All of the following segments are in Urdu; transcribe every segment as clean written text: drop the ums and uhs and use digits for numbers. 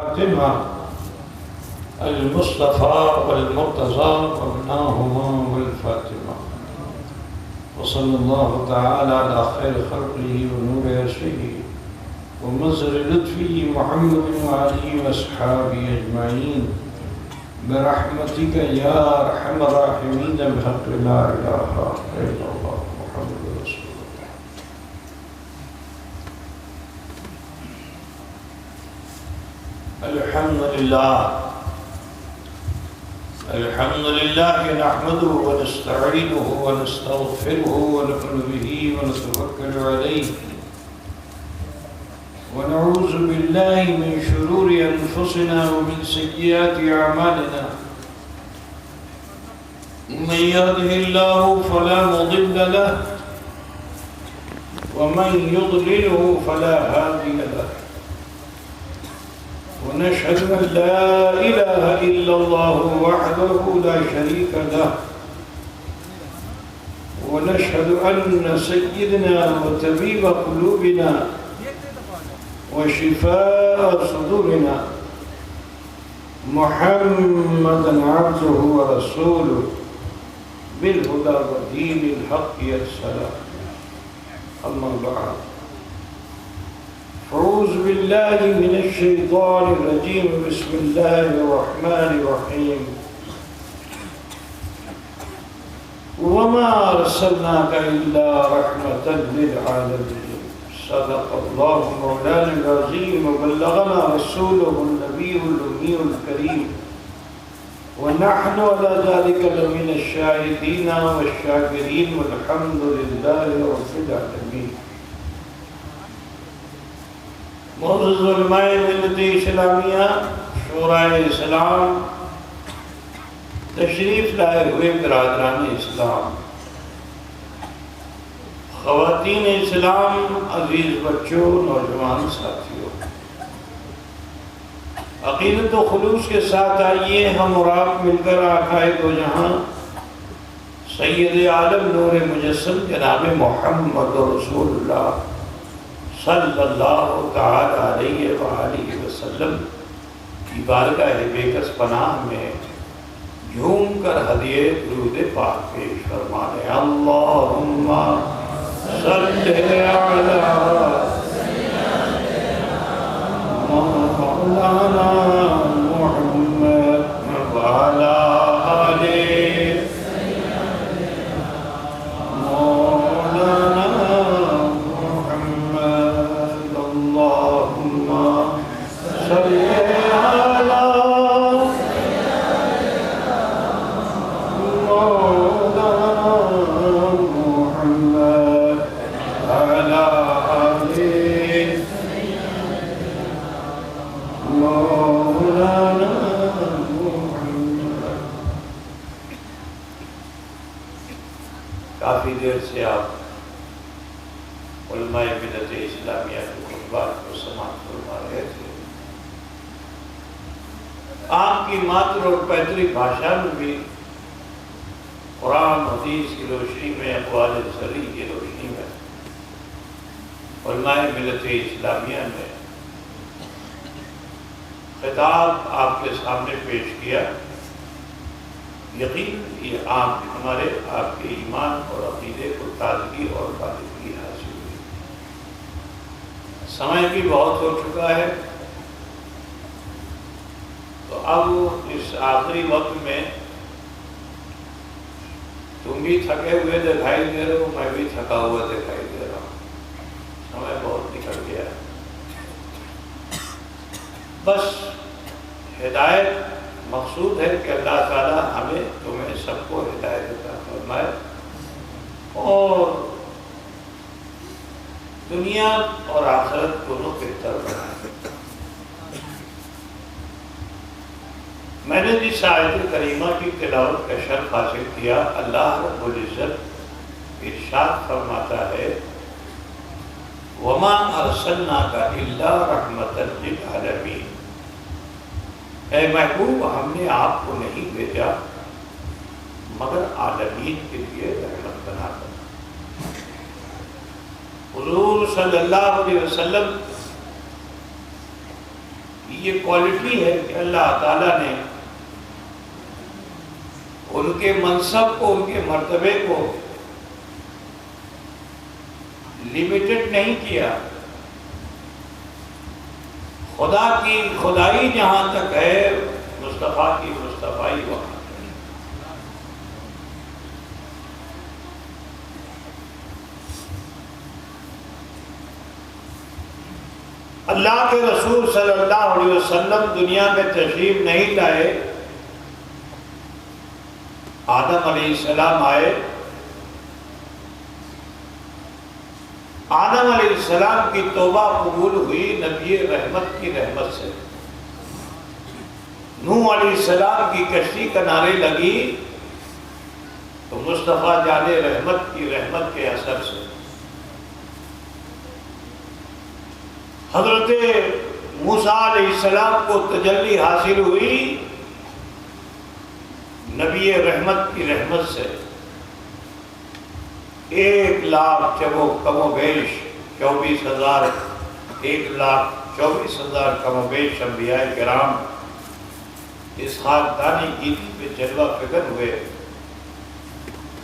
فاطمہ المصطفى والمرتضى وابناهما والفاطمة وصلى الله تعالى على خير خلقه ونور عرشه ومظهر لطفه محمد وآله وأصحابه أجمعين برحمتك يا أرحم الراحمين بحق لا إله إلا الله محمد رسول الله. الحمد لله نحمده ونستعينه ونستغفره ونؤمن به ونتوكل عليه ونعوذ بالله من شرور أنفسنا ومن سيئات أعمالنا. من يهده الله فلا مضل له ومن يضلله فلا هادي له. ونشهد أن لا إله إلا الله وحده لا شريك له. ونشهد أن سيدنا وطبيب قلوبنا وشفاء صدورنا محمدا عبده ورسوله بالهدى ودين الحق يرسله. أما بعد، أعوذ بالله من الشيطان الرجيم. بسم الله الرحمن الرحيم. وما أرسلناك إلا رحمة للعالمين. صدق الله مولانا العظيم وبلغنا رسوله النبي الأمي الكريم ونحن على ذلك لمن الشاهدين والشاكرين والحمد لله رب العالمين. معزز علماء ملت اسلامیہ، شورائے اسلام، تشریف لائے ہوئے برادران اسلام، خواتین اسلام، عزیز بچوں، نوجوان ساتھیوں، عقیدت و خلوص کے ساتھ آئیے ہم اور آپ مل کر آقائے دو جہاں سید عالم نور مجسم جناب محمد رسول اللہ صلی اللہ تعالی علیہ وآلہ وسلم کی بارگاہ بیکس پناہ میں جھوم کر ہدیے درود پاک پیش فرمانے. اللہم صلی علی مولانا محمد وعلی آلہ کافی دیر سے آپ علماء ملت اسلامیہ کے خطبات کو سماعت فرما رہے تھے. آپ کی ماتر اور پیترک بھاشا میں بھی قرآن حدیث کی روشنی میں، اقوال صحیح کی روشنی میں علماء ملت اسلامیہ نے خطاب آپ کے سامنے پیش کیا. یقین یہ ہمارے آپ کے ایمان اور عقیدے کو تازگی اور بالغی حاصل ہوئی. سمے بھی بہت ہو چکا ہے، تو اب اس آخری وقت میں تم بھی تھکے ہوئے دکھائی دے رہے ہو، میں بھی تھکا ہوا دکھائی دے رہا ہوں. سمے بہت نکل گیا ہے. بس ہدایت مقصود ہے کہ اللہ تعالیٰ ہمیں تمہیں سب کو ہدایت عطا فرمائے اور دنیا اور آخرت دونوں بہتر بنائے. میں نے جس آیت کریمہ کی تلاوت کا شرف حاصل کیا، اللہ رب العزت ارشاد فرماتا ہے وَمَا أَرْسَلْنَاكَ إِلَّا رَحْمَةً لِلْعَالَمِينَ. اے محبوب، ہم نے آپ کو نہیں بھیجا مگر عالمین کے لیے رحمت بنا کر. حضور صلی اللہ علیہ وسلم یہ کوالٹی ہے کہ اللہ تعالیٰ نے ان کے منصب کو، ان کے مرتبے کو لمیٹڈ نہیں کیا. خدا کی خدائی جہاں تک ہے، مصطفیٰ کی مصطفائی وہاں. اللہ کے رسول صلی اللہ علیہ وسلم دنیا میں تشریف نہیں لائے. آدم علیہ السلام آئے. آدم علیہ السلام کی توبہ قبول ہوئی نبی رحمت کی رحمت سے. نوح علیہ السلام کی کشتی کنارے لگی تو مصطفیٰ جان رحمت کی رحمت کے اثر سے. حضرت موسیٰ علیہ السلام کو تجلی حاصل ہوئی نبی رحمت کی رحمت سے. 1,00,000 کم و بیش 24,000 1,24,000 کم و بیش انبیاء کرام اس خاکدانی گیتی پہ جلوہ فکر ہوئے.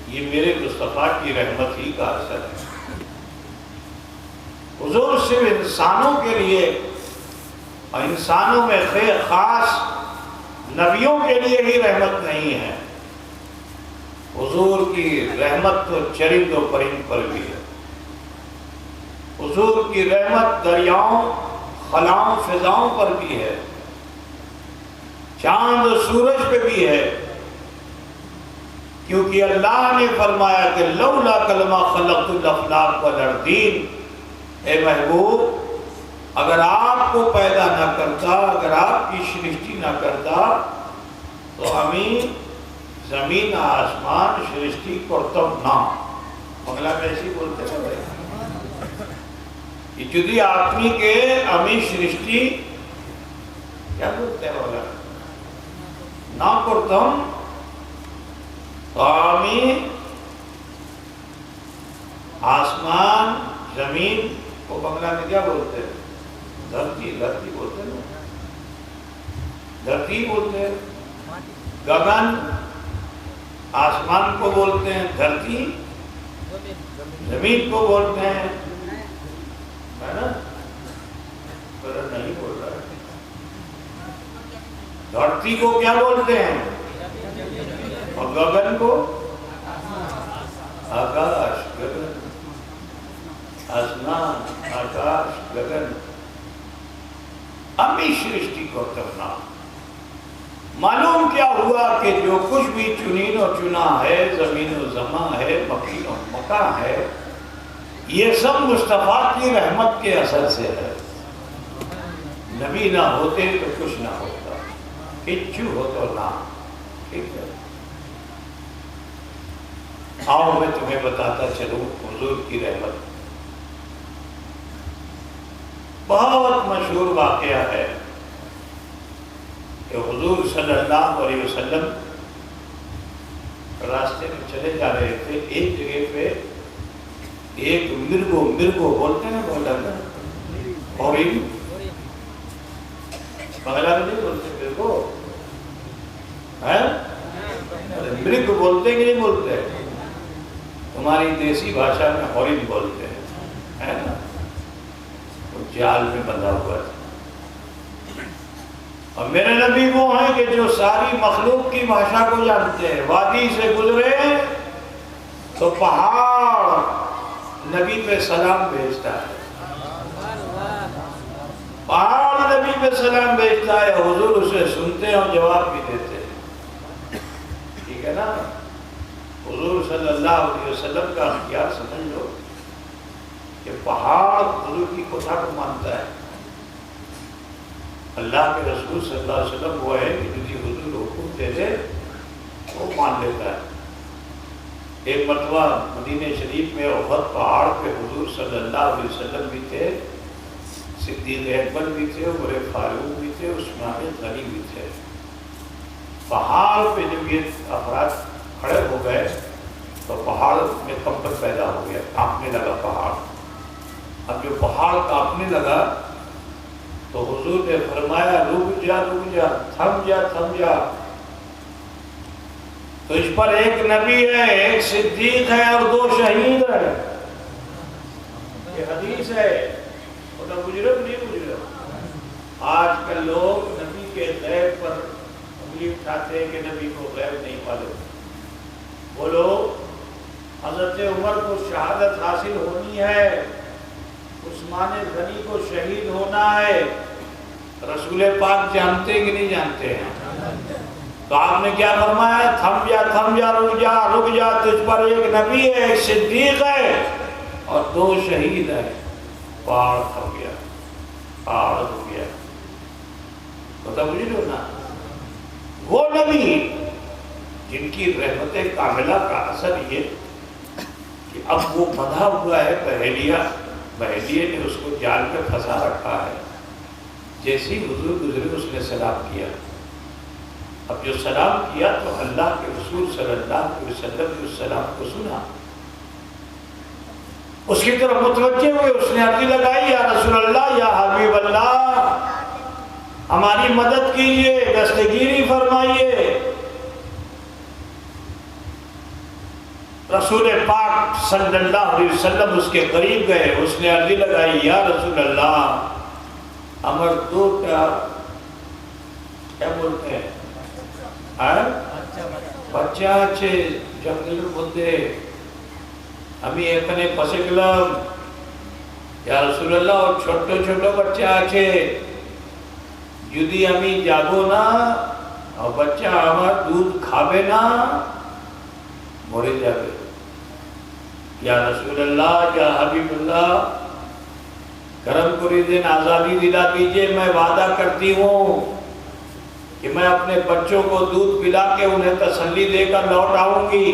یہ میرے مصطفیٰ کی رحمت ہی کا اثر ہے. حضور صرف انسانوں کے لیے اور انسانوں میں خاص نبیوں کے لیے ہی رحمت نہیں ہے. حضور کی رحمت تو چرند و پرند پر بھی ہے. حضور کی رحمت دریاؤں، خلاؤں، فضاؤں پر بھی ہے. چاند و سورج پہ بھی ہے. کیونکہ اللہ نے فرمایا کہ لولا کلمہ خلقت الافلاک والارضین، اے محبوب اگر آپ کو پیدا نہ کرتا، اگر آپ کی سرشٹی نہ کرتا تو ہمیں زمین آسمان سرشٹی کرتم نہ. بنگلہ میں ایسی بولتے ہیں بھائی کہ جدی آدمی کے ہمیں سرشٹی کیا بولتے ہیں بولا نہ کرتم تو ہمیں آسمان زمین کو بنگلہ میں کیا بولتے ہیں؟ دھرتی بولتے ہیں. دھرتی بولتے ہیں. گگن آسمان کو بولتے ہیں، دھرتی زمین کو بولتے ہیں، ہے نا؟ غلط نہیں بول رہا ہے. دھرتی کو کیا بولتے ہیں اور گگن کو آکاش. گگن آسمان، آکاش، گگن امی سرشٹی کو کرنا. معلوم کیا ہوا کہ جو کچھ بھی چنین و چنا ہے، زمین و زمان ہے، مکین و مکان ہے، یہ سب مصطفیٰ کی رحمت کے اثر سے ہے. نبی نہ ہوتے تو کچھ نہ ہوتا، کچھ ہو تو نہ. ٹھیک ہے، آؤ میں تمہیں بتاتا چلوں حضور کی رحمت. بہت مشہور واقعہ ہے کہ حضور صلی اللہ علیہ وسلم راستے میں چلے جا رہے تھے. ایک جگہ پہ ایک مرگو بولتے ہیں نا، بولا نا ہورن، بنگلہ میں نہیں بولتے مرگو، مرگ بولتے کہ نہیں بولتے؟ تمہاری دیسی بھاشا میں ہورن بولتے ہیں، ہے نا. جال میں بندھا ہوا تھا. اور میرے نبی وہ ہیں کہ جو ساری مخلوق کی بھاشا کو جانتے ہیں. وادی سے گزرے تو پہاڑ نبی پہ سلام بھیجتا ہے، پہاڑ نبی پہ سلام بھیجتا ہے. حضور اسے سنتے ہیں اور جواب بھی دیتے ہیں. ٹھیک ہے نا. حضور صلی اللہ علیہ وسلم کا اختیار سمجھ لو کہ پہاڑ حضور کی کوٹھا کو مانتا ہے. اللہ کے رسول صلی اللہ علیہ وسلم وہ ہے کہ جدی حضور حکم دے دے وہ مان لیتا ہے. ایک مرتبہ مدینہ شریف میں احد پہاڑ پہ حضور صلی اللہ علیہ وسلم بھی تھے، صدیق اکبر بھی تھے، عمر فاروق بھی تھے، عثمان غنی بھی تھے. پہاڑ پہ جب یہ افراد کھڑے ہو گئے تو پہاڑ میں کمپن پیدا ہو گیا، کانپنے لگا پہاڑ. اب جو پہاڑ کانپنے لگا تو حضور نے فرمایا رک جا تھم جا، تو اس پر ایک نبی ہے، ایک صدیق ہے اور 2 شہید ہے. یہ حدیث ہے، وہ مجرم نہیں مجرم. آج کل لوگ نبی کے غیب پر انگلی اٹھاتے ہیں کہ نبی کو غیب نہیں معلوم. بولو حضرت عمر کو شہادت حاصل ہونی ہے، عثمان غنی کو شہید ہونا ہے. رسول پاک جانتے کہ نہیں جانتے ہیں؟ تو آپ نے کیا فرمایا؟ تھم جا رک جا، تجھ پر ایک نبی ہے، ایک صدیق ہے اور 2 شہید ہیں. پہاڑ تھم گیا، پہاڑ ہو گیا. پتہ مجھے جو نا وہ نبی جن کی رحمت کاملہ کا اثر یہ کہ اب وہ بندھا ہوا ہے بہلیے نے اس کو جال میں پھنسا رکھا ہے. جیسی حضور گزرے اس نے سلام کیا. اب جو سلام کیا تو اللہ کے رسول صلی اللہ علیہ وسلم نے اس سلام کو سنا، اس کی طرف متوجہ ہوئے. اس نے عرض لگائی یا رسول اللہ، یا حبیب اللہ، ہماری مدد کیجئے، دستگیری فرمائیے. رسول پاک صلی اللہ علیہ وسلم اس کے قریب گئے. اس نے عرض لگائی یا رسول اللہ، ہمر 2 کیا بولتے ہیں بچہ আছে জঙ্গলের মধ্যে, আমি এখানে ফসে গেলাম। ইয়া রাসূলুল্লাহ, ছোট ছোট বাচ্চা আছে, যদি আমি যাব না আর বাচ্চা আমার দুধ খাবে না, মরে যাবে। ইয়া রাসূলুল্লাহ, ইয়া হাবিবুল্লাহ, کرم کری دین، آزادی دلا دیجئے. میں وعدہ کرتی ہوں کہ میں اپنے بچوں کو دودھ پلا کے انہیں تسلی دے کر لوٹ آؤں گی.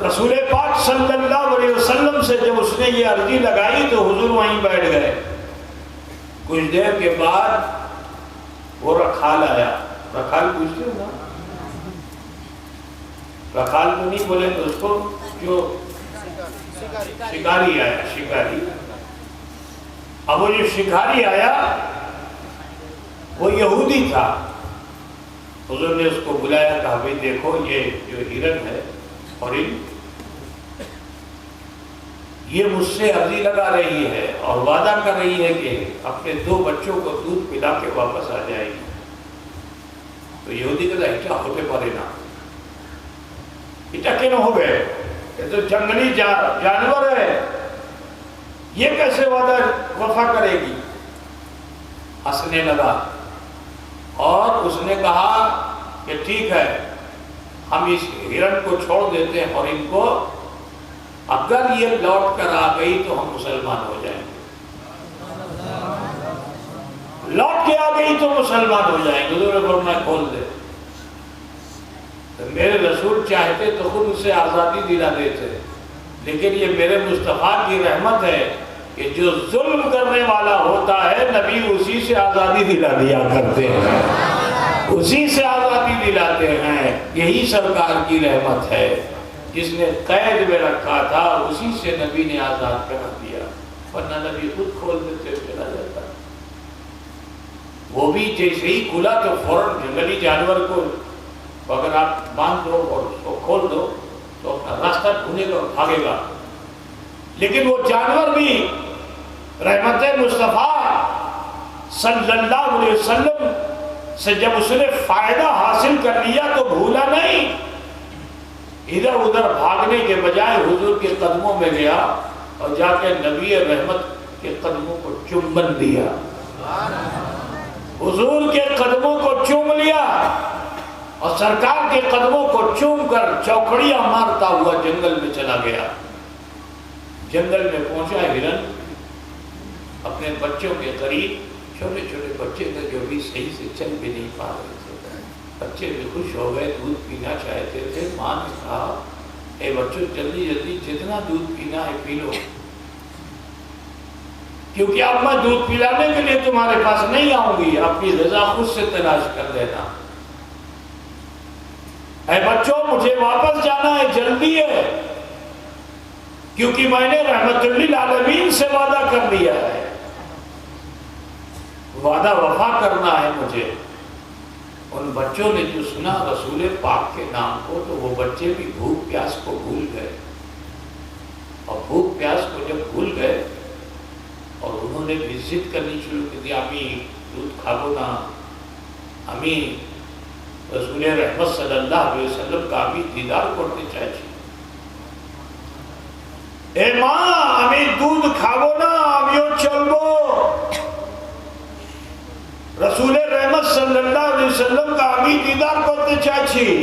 رسول پاک صلی اللہ علیہ وسلم سے جب اس نے یہ عرضی لگائی تو حضور وہیں بیٹھ گئے. کچھ دیر کے بعد وہ رکھال آیا. رکھال پوچھتے ہو نا، رکھال تو نہیں بولے تو اس کو جو شکاری آیا، شکاری. اب وہ جو شکاری آیا وہ یہودی تھا. حضور نے اس کو بلایا، کہا بھئی دیکھو یہ جو ہرن ہے اور یہ مجھ سے عرضی لگا رہی ہے اور وعدہ کر رہی ہے کہ اپنے 2 بچوں کو دودھ پلا کے واپس آ جائے گی. تو یہودی کہتا ہے کیا ہوتے پارے نا، اٹا کیوں ہو گئے، یہ تو جنگلی جانور ہے، یہ کیسے وعدہ وفا کرے گی. ہنسنے لگا اور اس نے کہا کہ ٹھیک ہے، ہم اس ہرن کو چھوڑ دیتے ہیں اور ان کو اگر یہ لوٹ کر آ گئی تو ہم مسلمان ہو جائیں گے. لوٹ کے آ گئی تو مسلمان ہو جائیں گے. حضور نے فرمایا کھول دے. تو میرے رسول چاہتے تو خود اسے آزادی دلا دیتے، لیکن یہ میرے مصطفیٰ کی رحمت ہے کہ جو ظلم کرنے والا ہوتا ہے نبی اسی سے آزادی دلا دیا کرتے ہیں، اسی سے آزادی دلاتے ہیں. یہی سرکار کی رحمت ہے. جس نے قید میں رکھا تھا اسی سے نبی نے آزاد کر دیا، ورنہ نبی خود کھول دیتے چلا جاتا. وہ بھی جیسے ہی کھلا تو فوراً جنگلی جانور کو اگر آپ باندھ دو اور اس کو کھول دو تو اپنا راستہ ڈھونڈے گا اور بھاگے گا. لیکن وہ جانور بھی رحمت مصطفیٰ صلی اللہ علیہ وسلم سے جب اس نے فائدہ حاصل کر لیا تو بھولا نہیں. ادھر ادھر بھاگنے کے بجائے حضور کے قدموں میں گیا اور جا کے نبی رحمت کے قدموں کو چمبن دیا. حضور کے قدموں کو چوم لیا اور سرکار کے قدموں کو چوم کر چوکڑیاں مارتا ہوا جنگل میں چلا گیا. جنگل میں پہنچا ہرن اپنے بچوں کے قریب. چھوٹے چھوٹے بچے تھے جو بھی صحیح سے چل بھی نہیں پا رہے تھے. بچے بھی خوش ہو گئے، دودھ پینا چاہتے تھے. ماں نے کہا اے بچوں جلدی جلدی جتنا دودھ پینا ہے پی لو، کیونکہ اب میں دودھ پلانے کے لیے تمہارے پاس نہیں آؤں گی، اپنی غذا خود سے تلاش کر لینا. اے بچوں مجھے واپس جانا ہے، جلدی ہے، کیونکہ میں نے رحمت للعالمین سے وعدہ کر لیا ہے، وعدہ وفا کرنا ہے مجھے۔ ان بچوں نے جو سنا رسول پاک کے نام کو تو وہ بچے بھی بھوک پیاس کو بھول گئے، اور بھوک پیاس کو جب بھول گئے اور انہوں نے بھی ضد کرنی شروع کی دی، امی دودھ کھاو نا، امی رسول رحمت صلی اللہ علیہ وسلم کا امی دیدار کرتے چاہیے، اے ماں امی دودھ کھاو نا، امیو چلو، رسول رحمت صلی اللہ علیہ وسلم کا امی دیدار کرتے چاہیے۔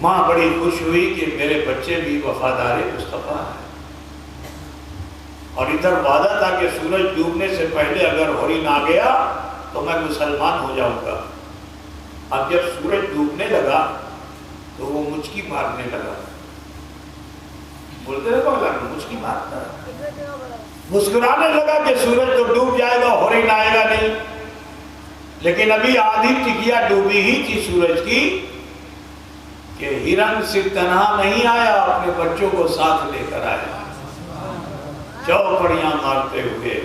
ماں بڑی خوش ہوئی کہ میرے بچے بھی وفادار مصطفیٰ ہیں، اور ادھر وعدہ تھا کہ سورج ڈوبنے سے پہلے اگر ہورن آ گیا تو میں مسلمان ہو جاؤں گا۔ اب جب سورج ڈوبنے لگا تو وہ مچکی مارنے لگا، بولتے ہیں بولا مچکی مارتا ہے، مسکرانے لگا کہ سورج تو ڈوب جائے گا، ہورن آئے گا نہیں، لیکن ابھی آدھی ٹکیا ڈوبی ہی تھی سورج کی کہ ہرن صرف تنہا نہیں آیا، اپنے بچوں کو ساتھ لے کر آیا، چوپڑیاں مارتے ہوئے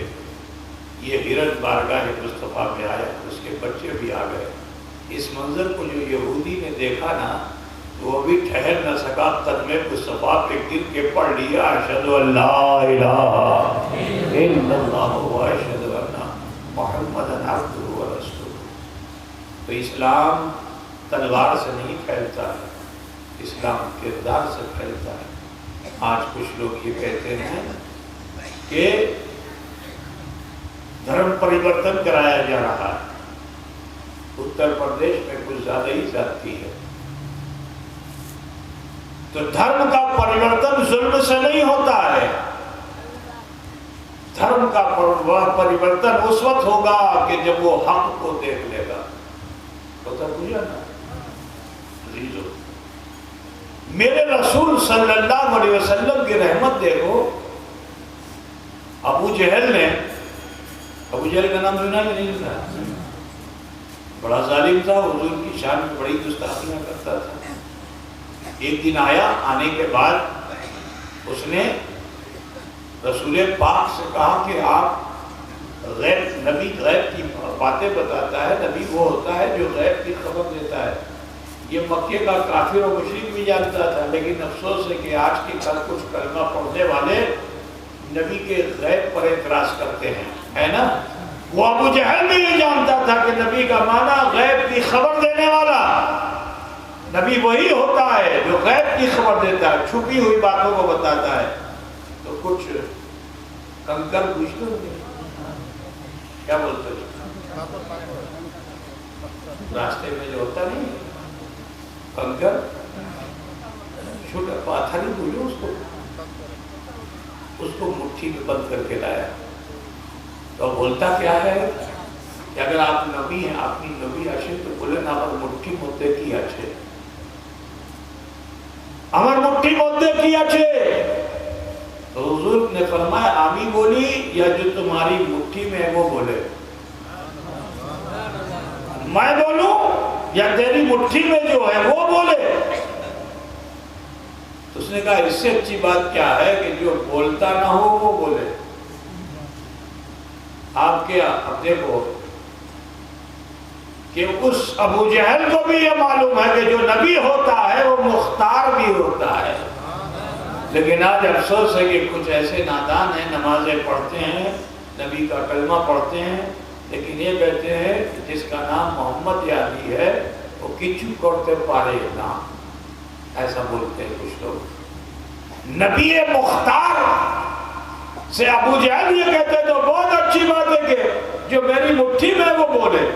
یہ ہرن بارگاہ مصطفیٰ میں آیا، اس کے بچے بھی آ گئے۔ اس منظر کو جو یہودی نے دیکھا نا تو وہ بھی ٹھہر نہ سکا، قدمِ مصطفیٰ پہ گر کے پڑھ لیا، اشہد ان لا الہ الا اللہ و اشہد ان محمدًا عبدہ و رسولہ۔ تو اسلام تلوار سے نہیں پھیلتا ہے، اسلام کردار سے پھیلتا ہے۔ آج کچھ لوگ یہ کہتے ہیں کہ دھرم پریورتن کرایا جا رہا ہے، اتر پردیش میں کچھ زیادہ ہی زیادتی ہے۔ تو دھرم کا پریورتن ظلم سے نہیں ہوتا ہے، دھرم کا پریورتن اس وقت ہوگا کہ جب وہ حق کو دیکھ لے گا۔ پتہ پوچھا نا عزیزو، میرے رسول صلی اللہ علیہ وسلم کی رحمت دیکھو، ابو جہل نے، ابو جہل کا نام سنا نہیں سنا، بڑا ظالم تھا، حضور کی شان میں بڑی گستاخیاں کرتا تھا۔ ایک دن آیا، آنے کے بعد اس نے رسول پاک سے کہا کہ آپ غیب، نبی غیب کی باتیں بتاتا ہے، نبی وہ ہوتا ہے جو غیب کی خبر دیتا ہے۔ یہ مکے کا کافر و مشرک بھی جانتا تھا، لیکن افسوس ہے کہ آج کے کل کچھ کلمہ پڑھنے والے نبی کے غیب پر اعتراض کرتے ہیں، ہے نا۔ وہ ابو جہل بھی یہ جانتا تھا کہ نبی کا معنی غیب کی خبر دینے والا، نبی وہی ہوتا ہے جو غیب کی خبر دیتا ہے، چھپی ہوئی باتوں کو بتاتا ہے۔ تو کچھ کنکر پوچھتے ہوں گے کیا بولتے ہیں، راستے میں جو ہوتا نہیں کنکر، چھوٹا پاتھر ہی بولو اس کو مٹھی میں بند کر کے لایا، تو بولتا کیا ہے کہ اگر آپ نبی ہیں، آپ کی نبی آشے تو بولے نا پر مٹھی مدے کی آچھے، امر مٹھی مدے کی آچھے۔ تو حضور نے فرمایا آمی بولی یا جو تمہاری مٹھی میں ہے وہ بولے، میں بولوں یا تیری مٹھی میں جو ہے وہ بولے۔ تو اس نے کہا اس سے اچھی بات کیا ہے کہ جو بولتا نہ ہو وہ بولے۔ آپ کیا اب دیکھو کہ اس ابو جہل کو بھی یہ معلوم ہے کہ جو نبی ہوتا ہے وہ مختار بھی ہوتا ہے، لیکن آج افسوس ہے کہ کچھ ایسے نادان ہیں، نمازیں پڑھتے ہیں، نبی کا کلمہ پڑھتے ہیں، لیکن یہ کہتے ہیں کہ جس کا نام محمد یا علی ہے وہ کچھ کرتے پارے نام، ایسا بولتے ہیں کچھ لوگ۔ نبی مختار سے ابو جہل یہ کہتے ہیں تو بہت اچھی بات ہے کہ جو میری مٹھی میں وہ بولے۔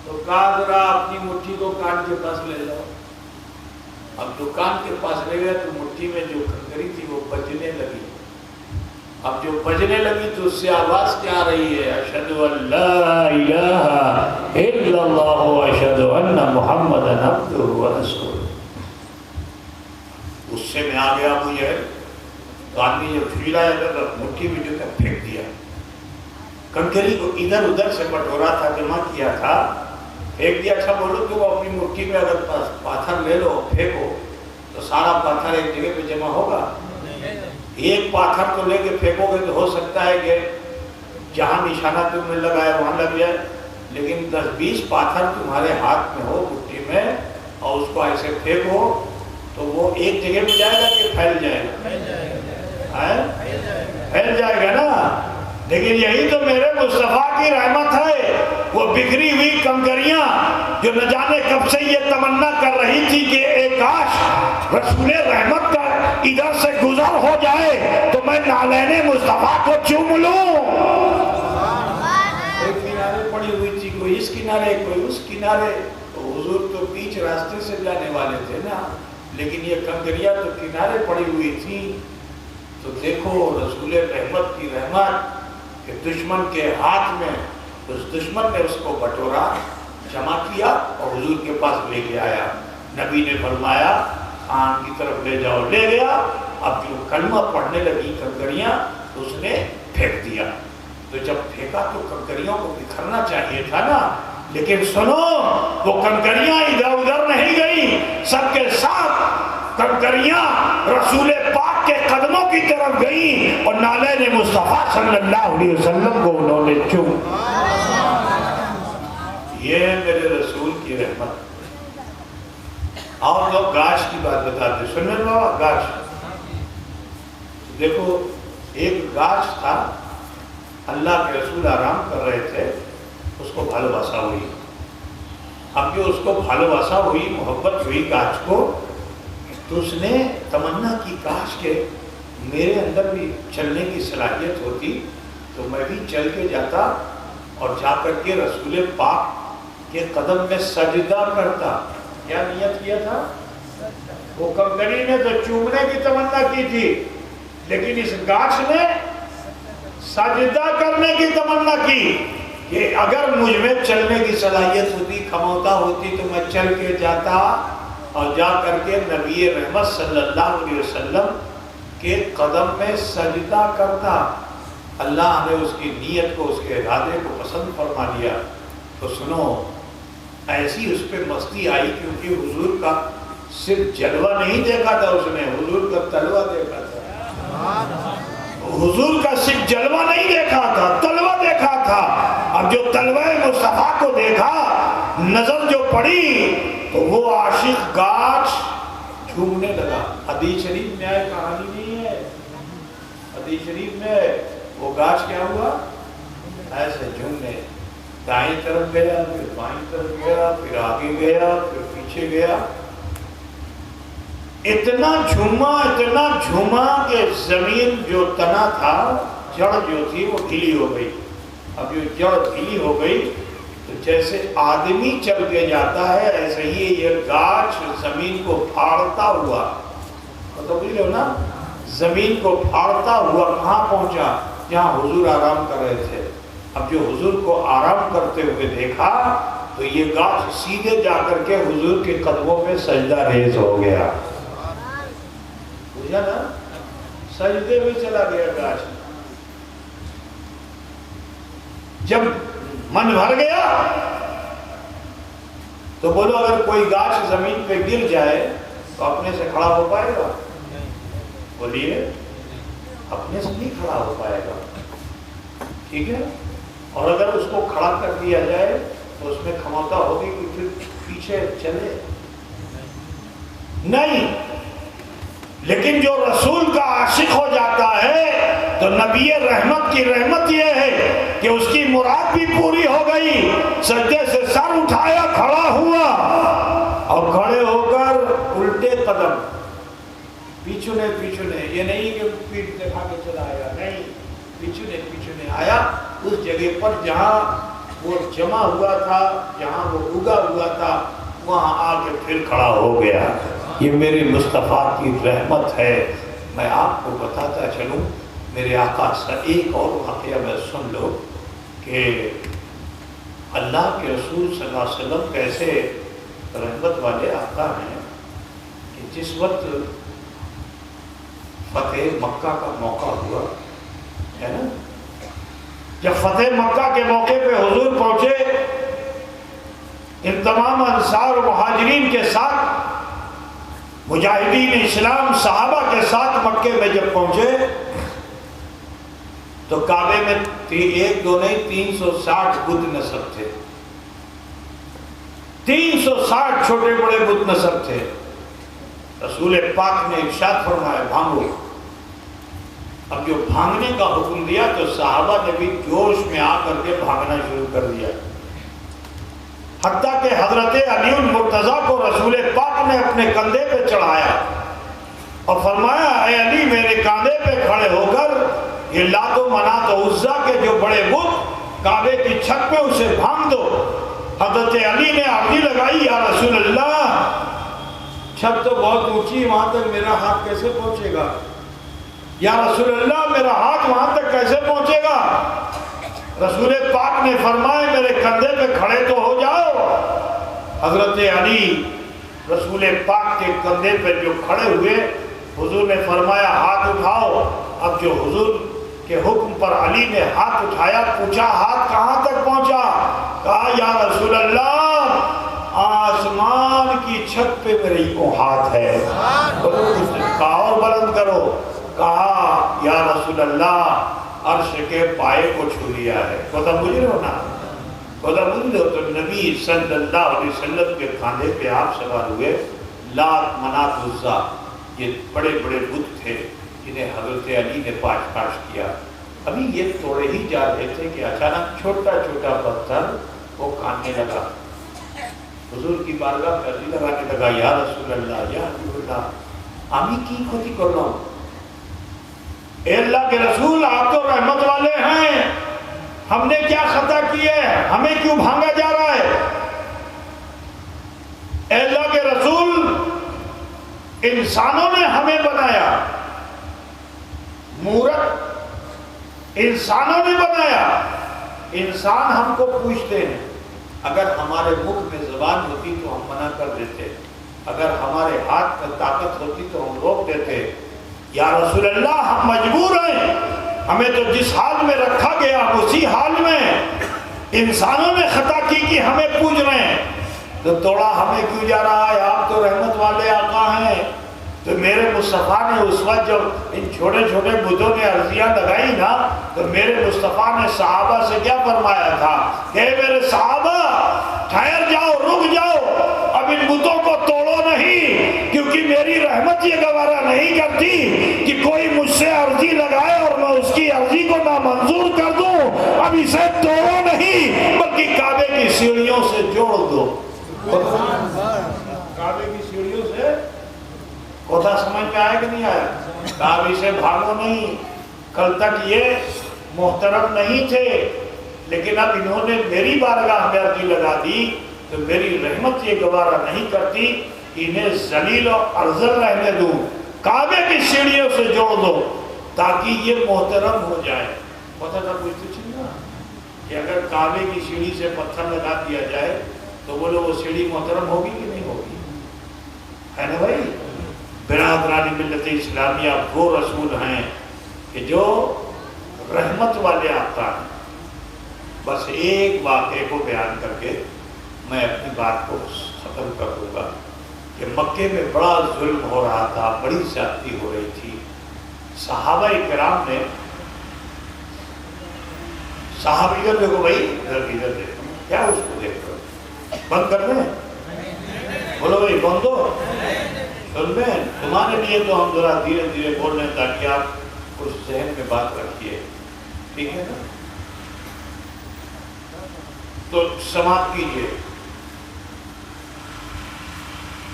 تو کہا ذرا اپنی مٹھی کو کان کے پاس لے جاؤ۔ اب جو کان کے پاس لے گیا تو مٹھی میں جو کنکری تھی وہ بجنے لگی۔ اب جو بجنے لگی تو اس سے آواز کیا آ رہی ہے، اشہد ان لا الہ الا اللہ و اشہد ان محمدًا عبدہ و رسولہ۔ غصے میں آ گیا ابو جہل، تو آدمی جب پھیلا ہے مٹھی میں جو پھینک دیا، کنکری کو ادھر ادھر سے بٹورا تھا، جمع کیا تھا کہ پھینک دیا. اچھا بولو کہ وہ اپنی مٹھی میں اگر پاتھر لے لو پھینکو تو سارا پاتھر ایک جگہ پہ جمع ہوگا؟ ایک پاتھر تو لے کے پھینکو گے تو ہو سکتا ہے کہ جہاں نشانہ تم نے لگایا وہاں لگ جائے، لیکن 10-20 پاتھر تمہارے ہاتھ میں ہو مٹھی میں اور اس کو ایسے پھینکو تو وہ ایک جگہ پہ جائے گا کہ پھیل جائے گا؟ پھیل جائے گا نا. لیکن یہی تو میرے مصطفیٰ کی رحمت ہے. وہ بکھری ہوئی کنکریاں جو نہ جانے کب سے یہ تمنا کر رہی تھی کہ ایک کاش رسول رحمت کا ادھر سے گزر ہو جائے تو میں نالین مصطفیٰ کو چوم لوں. ایک کنارے پڑی ہوئی تھی، کوئی اس کنارے کوئی اس کنارے. تو حضور تو بیچ راستے سے جانے والے تھے نا، لیکن یہ کنکریاں تو کنارے پڑی ہوئی تھی. تو دیکھو رسول رحمت کی رحمت کہ دشمن کے ہاتھ میں اس دشمن نے اس کو بٹورا، جمع کیا اور حضور کے پاس لے کے آیا. نبی نے فرمایا خان کی طرف لے جاؤ. لے گیا. اب جو کلمہ پڑھنے لگی کنکریاں تو اس نے پھینک دیا. تو جب پھینکا تو کنکریوں کو بکھرنا چاہیے تھا نا، لیکن سنو وہ کنکریاں ادھر ادھر نہیں گئی، سب کے ساتھ کنکریاں رسول پاک کے قدموں کی طرف گئیں اور نالین مصطفیٰ صلی اللہ علیہ وسلم کو انہوں نے چوما. یہ ہے میرے رسول کی رحمت. اور لوگ گاش کی بات بتاتے، سننے بابا گاش. دیکھو ایک گاش تھا، اللہ کے رسول آرام کر رہے تھے، اس کو بھالوباسا ہوئی. اب جو اس کو بھالوباسا ہوئی، محبت ہوئی گاش کو، تو اس نے تمنا کی کاش کہ میرے اندر بھی چلنے کی صلاحیت ہوتی تو میں بھی چل کے جاتا اور جا کر کے رسول پاک کے قدم میں سجدہ کرتا. کیا نیت کیا تھا؟ وہ کنکری نے تو چومنے کی تمنا کی تھی، لیکن اس گاش نے سجدہ کرنے کی تمنا کی کہ اگر مجھ میں چلنے کی صلاحیت ہوتی، کھموتا ہوتی تو میں چل کے جاتا اور جا کر کے نبی رحمت صلی اللہ علیہ وسلم کے قدم میں سجدہ کرتا. اللہ نے اس کی نیت کو، اس کے ارادے کو پسند فرما لیا. تو سنو ایسی اس پہ مستی آئی کیونکہ حضور کا صرف جلوہ نہیں دیکھا تھا، اس نے حضور کا تلوہ دیکھا تھا. حضور کا صرف جلوہ نہیں دیکھا تھا، تلوہ دیکھا تھا. اب جو تلوہ مصطفیٰ کو دیکھا، نظر جو پڑی تو وہ عاشق گاش جھومنے لگا. حدیث شریف میں آئے، کہانی نہیں ہے، حدیث شریف میں وہ گاش کیا ہوا؟ ایسے جھومنے، دائیں طرف گیا، پھر بائیں طرف گیا، پھر آگے گیا، پھر پیچھے گیا. اتنا جھوما کہ زمین جو تنا تھا، جڑ جو تھی وہ ڈھیلی ہو گئی. اب جو جڑ ڈھیلی ہو گئی تو جیسے آدمی چل کے جاتا ہے ایسے ہی یہ گاچھ زمین کو پھاڑتا ہوا، تو بولی لو نا، زمین کو پھاڑتا ہوا کہاں پہنچا؟ جہاں حضور آرام کر رہے تھے. اب جو حضور کو آرام کرتے ہوئے دیکھا تو یہ گاچھ سیدھے جا کر کے حضور کے قدموں میں سجدہ ریز ہو گیا. بجھا نا، سجدے میں چلا گیا گاچھ. جب من بھر گیا تو بولو اگر کوئی گاچھ زمین پہ گر جائے تو اپنے سے کھڑا ہو پائے گا؟ بولیے، اپنے سے نہیں کھڑا ہو پائے گا. ٹھیک ہے. اور اگر اس کو کھڑا کر دیا جائے تو اس میں کھموتا ہوگی کہ پھر پیچھے چلے نہیں. لیکن جو رسول کا عاشق ہو جاتا ہے تو نبی رحمت کی رحمت یہ ہے کہ اس کی مراد بھی پوری ہو گئی. سجدے سے سر اٹھایا، کھڑا ہوا اور کھڑے ہو کر الٹے قدم، پیچھنے یہ نہیں کہ پیٹ دکھا کے چلا آیا، نہیں، پیچھنے آیا اس جگہ پر جہاں وہ جمع ہوا تھا، جہاں وہ اگا ہوا تھا، وہاں آ کے پھر کھڑا ہو گیا. یہ میرے مصطفیٰ کی رحمت ہے. میں آپ کو بتاتا چلوں، میرے آقا سے ایک اور واقعہ میں سن لو کہ اللہ کے رسول صلی اللہ علیہ وسلم کیسے رحمت والے آقا ہیں کہ جس وقت فتح مکہ کا موقع ہوا ہے نا، جب فتح مکہ کے موقع پہ حضور پہنچے ان تمام انصار و مہاجرین کے ساتھ مجاہدین اسلام صحابہ کے ساتھ مکے میں جب پہنچے تو کعبے میں ایک دو نہیں 360 بت نصب تھے، 360 چھوٹے بڑے بت نصب تھے۔ رسول پاک نے ارشاد فرمایا بھانگو۔ اب جو بھانگنے کا حکم دیا تو صحابہ نے بھی جوش میں آ کر کے بھاگنا شروع کر دیا، حتیٰ کہ حضرت علی المرتضیٰ کو رسول پاک نے اپنے کندھے پہ چڑھایا اور فرمایا اے علی میرے کاندھے پہ کھڑے ہو کر یہ لات و منات و عزا کے جو بڑے بت کعبے کی چھت پہ اسے بھانگ دو۔ حضرت علی نے آرزی لگائی یا رسول اللہ چھت تو بہت اونچی، وہاں تک میرا ہاتھ کیسے پہنچے گا؟ یا رسول اللہ میرا ہاتھ وہاں تک کیسے پہنچے گا؟ رسول پاک نے فرمایا میرے کندھے پہ کھڑے تو ہو جاؤ۔ حضرت علی رسول پاک کے کندھے پہ جو کھڑے ہوئے، حضور نے فرمایا ہاتھ اٹھاؤ۔ اب جو حضور کے حکم پر علی نے ہاتھ اٹھایا، پوچھا ہاتھ کہاں تک پہنچا؟ کہا یا رسول اللہ آسمان کی چھت پہ میرے کو ہاتھ ہے۔ کہا اور بلند کرو۔ کہا یا رسول اللہ عرش کے پائے کو چھو لیا ہے۔ خدا مجھے ہونا خدا مجھے ہو تو نبی صلی اللہ علیہ وسلم کے کاندھے پہ آپ سوار ہوئے۔ لات منات عزا یہ بڑے بڑے بت تھے جنہیں حضرت علی نے پاش پاش کیا۔ ابھی یہ توڑے ہی جا رہے تھے کہ اچانک چھوٹا چھوٹا پتھر وہ کھانے لگا۔ حضور کی بارگاہ پہ عرضی لگانے لگا یا رسول اللہ یا حبیب اللہ آمی کی کھوتی کر رہا ہوں۔ اے اللہ کے رسول آپ تو رحمت والے ہیں، ہم نے کیا خطا کی ہے؟ ہمیں کیوں بھانگا جا رہا ہے؟ اے اللہ کے رسول انسانوں نے ہمیں بنایا، مورت انسانوں نے بنایا، انسان ہم کو پوچھتے ہیں۔ اگر ہمارے منہ میں زبان ہوتی تو ہم منع کر دیتے، اگر ہمارے ہاتھ میں طاقت ہوتی تو ہم روک دیتے۔ یا رسول اللہ ہم مجبور ہیں، ہمیں تو جس حال میں رکھا گیا اسی حال میں انسانوں نے خطا کی کہ ہمیں پوچھ رہے ہیں، تو توڑا ہمیں کیوں جا رہا ہے؟ آپ تو رحمت والے آقا ہیں۔ تو میرے مصطفیٰ نے اس وقت جب ان چھوٹے چھوٹے بتوں نے عرضیاں لگائی نا تو میرے مصطفیٰ نے صحابہ سے کیا فرمایا تھا کہ میرے صحابہ ٹھہر جاؤ، رک جاؤ، اب ان بتوں کو توڑو نہیں، کیونکہ میری رحمت یہ گوارا نہیں کرتی کہ کوئی مجھ سے عرضی لگائے اور میں اس کی عرضی کو نامنظور کر دوں۔ اب اسے توڑو نہیں بلکہ کعبے کی سیڑھیوں سے جوڑ دو۔ کعبے کی سیڑھیوں سے کوتا سمجھ میں آیا کہ نہیں آیا؟ کعبے سے بھاگو نہیں۔ کل تک یہ محترم نہیں تھے، لیکن اب انہوں نے میری بارگاہ میں عرضی لگا دی تو میری رحمت یہ گوارا نہیں کرتی، انہیں ذلیل و ارذل رہنے دوں، کعبے کی سیڑھیوں سے جوڑ دو تاکہ یہ محترم ہو جائے۔ پتہ تھا کچھ تو چاہیے کہ اگر کعبے کی سیڑھی سے پتھر لگا دیا جائے تو بولو وہ سیڑھی محترم ہوگی کہ نہیں ہوگی؟ ہے نا بھائی؟ برادران ملت اسلامیہ وہ رسول ہیں کہ جو رحمت والے آقا ہیں۔ بس ایک واقعے کو بیان کر کے میں اپنی بات کو ختم کر دوں گا کہ مکے میں بڑا ظلم ہو رہا تھا، بڑی زیادتی ہو رہی تھی۔ صحابہ کرام نے صحابہ ادھر دیکھو بھائی، ادھر دیکھو، کیا اس کو دیکھ رہے ہو؟ بند کر دیں؟ بولو بھائی بند ہو؟ سن میں تمہارے لیے تو ہم ذرا دھیرے دھیرے بول رہے ہیں تاکہ آپ کچھ ذہن میں بات رکھیے، ٹھیک ہے نا؟ تو سماعت کیجیے۔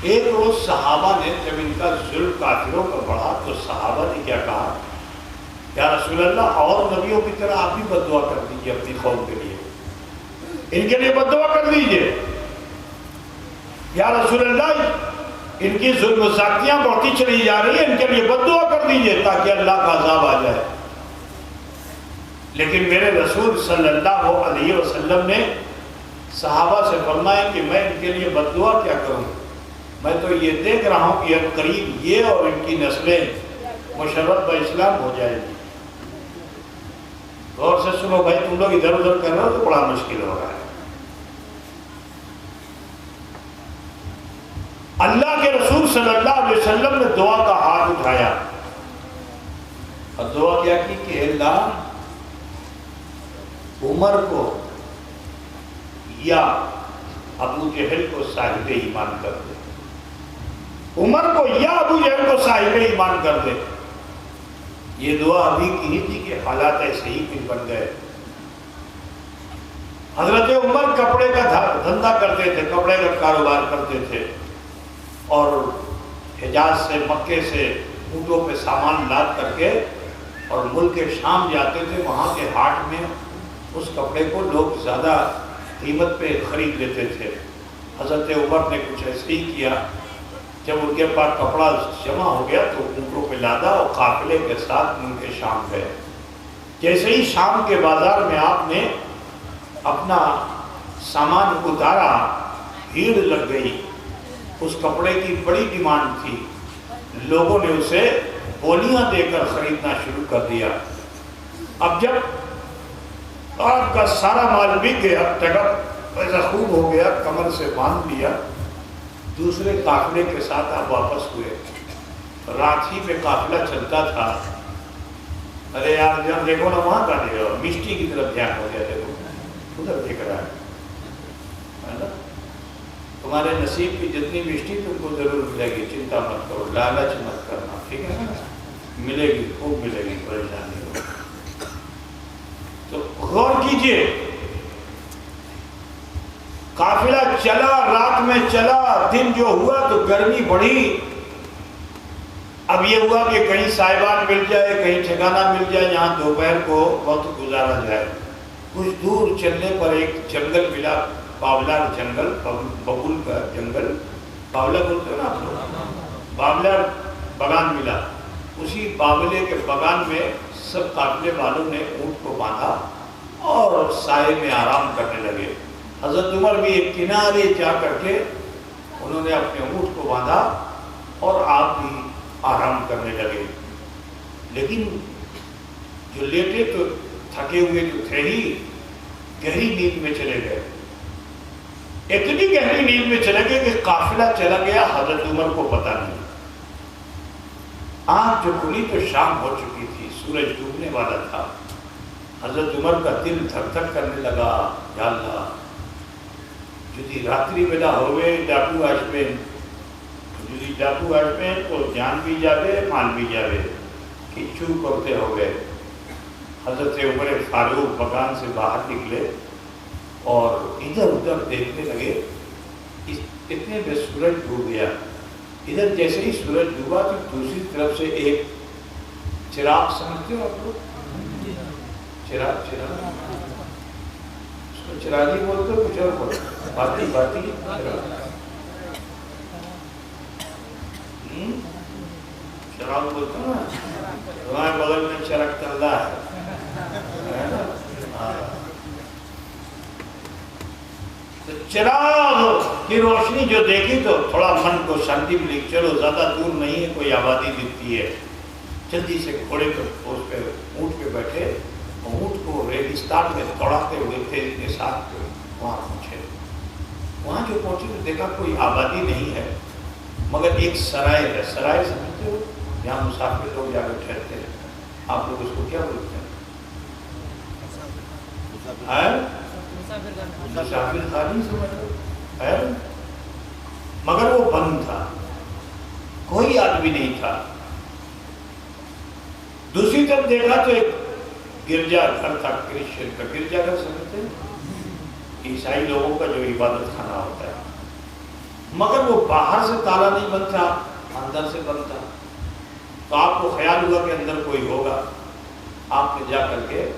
ایک روز صحابہ نے جب ان کا ظلم کافروں کا بڑھا تو صحابہ نے کیا کہا؟ یا رسول اللہ اور نبیوں کی طرح آپ بھی بد دعا کر دیجیے اپنی قوم کے لیے، ان کے لیے بد دعا کر دیجیے۔ یا رسول اللہ ان کی ظلم و زیادتیاں بڑھتی چلی جا رہی ہیں، ان کے لیے بد دعا کر دیجیے تاکہ اللہ کا عذاب آ جائے۔ لیکن میرے رسول صلی اللہ علیہ وسلم نے صحابہ سے فرمایا کہ میں ان کے لیے بد دعا کیا کروں، میں تو یہ دیکھ رہا ہوں کہ اب قریب یہ اور ان کی نسلیں مشرف اسلام ہو جائے گی۔ غور سے سنو بھائی، تم لوگ ادھر ادھر کر رہے ہو تو بڑا مشکل ہو رہا ہے۔ اللہ کے رسول صلی اللہ علیہ وسلم نے دعا کا ہاتھ اٹھایا اور دعا کیا کی کہ اللہ عمر کو یا ابو جہل کو صاحب ایمان کر دے، عمر کو یا ابو جہل کو صاحب ایمان کر دے۔ یہ دعا ابھی کی تھی کہ حالات ایسے ہی کچھ بن گئے۔ حضرت عمر کپڑے کا دھندا کرتے تھے، کپڑے کا کاروبار کرتے تھے، اور حجاز سے مکے سے اونٹوں پہ سامان لاد کر کے اور ملک شام جاتے تھے، وہاں کے ہاٹ میں اس کپڑے کو لوگ زیادہ قیمت پہ خرید لیتے تھے۔ حضرت عمر نے کچھ ایسے ہی کیا، جب ان کے پاس کپڑا جمع ہو گیا تو اونٹوں پہ لادا اور قافلے کے ساتھ ملک شام گئے۔ جیسے ہی شام کے بازار میں آپ نے اپنا سامان اتارا، بھیڑ لگ گئی، اس کپڑے کی بڑی ڈیمانڈ تھی، لوگوں نے اسے بولیاں دے کر خریدنا شروع کر دیا۔ اب جب آپ کا سارا مال بک گیا، ٹکا ایسا خوب ہو گیا، کمر سے باندھ لیا، دوسرے قافلے کے ساتھ آپ واپس ہوئے۔ رات ہی میں قافلہ چلتا تھا، ارے یار جب دیکھو نا وہاں کا دیکھو، مشٹی کی طرف دھیان ہو گیا، دیکھو ادھر دیکھ رہا ہے نا، تمہارے نصیب کی جتنی مشٹی تم کو ضرور ملے گی، چنتا مت کرو، لالچ مت کرنا، ٹھیک ہے نا، ملے گی، خوب ملے گی، پریشان نہیں ہو۔ تو غور کیجئے، قافلہ چلا، رات میں چلا، دن جو ہوا تو گرمی بڑھی۔ اب یہ ہوا کہ کہیں سائبان مل جائے، کہیں ٹھکانہ مل جائے جہاں دوپہر کو وقت گزارا جائے۔ کچھ دور چلنے پر ایک جنگل ملا، باولار جنگل، ببول کا جنگل، باولہ بولتے ہو نا آپ لوگ، باولار بغان ملا۔ اسی باولے کے بغان میں سب قافلے والوں نے اونٹ کو باندھا اور سائے میں آرام کرنے لگے۔ حضرت عمر بھی ایک کنارے جا کر کے انہوں نے اپنے اونٹ کو باندھا اور آپ بھی آرام کرنے لگے۔ لیکن جو لیٹے تو تھکے ہوئے جو تھے ہی، گہری نیند میں چلے گئے، اتنی گہری نیند میں چلے گئے کہ قافلہ چلا گیا، حضرت عمر کو پتہ نہیں۔ آنکھ جو کھلی تو شام ہو چکی تھی، سورج ڈوبنے والا تھا۔ حضرت عمر کا دل دھک دھک کرنے لگا، یا اللہ جدی راتری بیدا ہوئے ڈاکو آشپین، جدی ڈاکو آشپین تو جان بھی جاوے، مال بھی جاوے، کچھو کرتے ہو گئے۔ حضرت عمر فاروق بغان سے باہر نکلے اور ادھر ادھر دیکھنے لگے، اتنے میں سورج ڈوب گیا۔ ادھر جیسے ہی سورج ڈوبا تو دوسری طرف سے ایک چراغ، سمجھتے ہو آپ لوگ؟ چراغ اس کو چراغی بولتے ہو، کچھ اور بولتے، باتی چراغ بولتے ہو نا، تمہارے بغل میں چرخ چل رہا ہے۔ چراغ کی روشنی جو دیکھی تو تھوڑا من کو شانتی ملی، چلو زیادہ دور نہیں ہے، کوئی آبادی دکھتی ہے۔ جلدی سے گھوڑے پر اس پہ اونٹ پہ بیٹھے، اونٹ کو ریگستان میں دوڑاتے ہوئے تیز کے ساتھ وہاں پہنچے۔ وہاں جو پہنچے تو دیکھا کوئی آبادی نہیں ہے، مگر ایک سرائے ہے۔ سرائے سمجھتے ہو؟ یہاں مسافر لوگ جا کر ٹھہرتے ہیں، آپ لوگ اس کو کیا بولتے ہیں؟ مسافر خانی سمجھو ہے، مگر وہ بند تھا، کوئی آدمی نہیں تھا۔ دوسری طرف دیکھا تو ایک گرجا گھر تھا، کرسچن کا گرجا گھر سمجھتے ہیں، عیسائی لوگوں کا جو عبادت خانہ ہوتا ہے، مگر وہ باہر سے تالا نہیں بند تھا، اندر سے بند تھا۔ تو آپ کو خیال ہوا کہ اندر کوئی ہوگا، آپ نے جا کر کے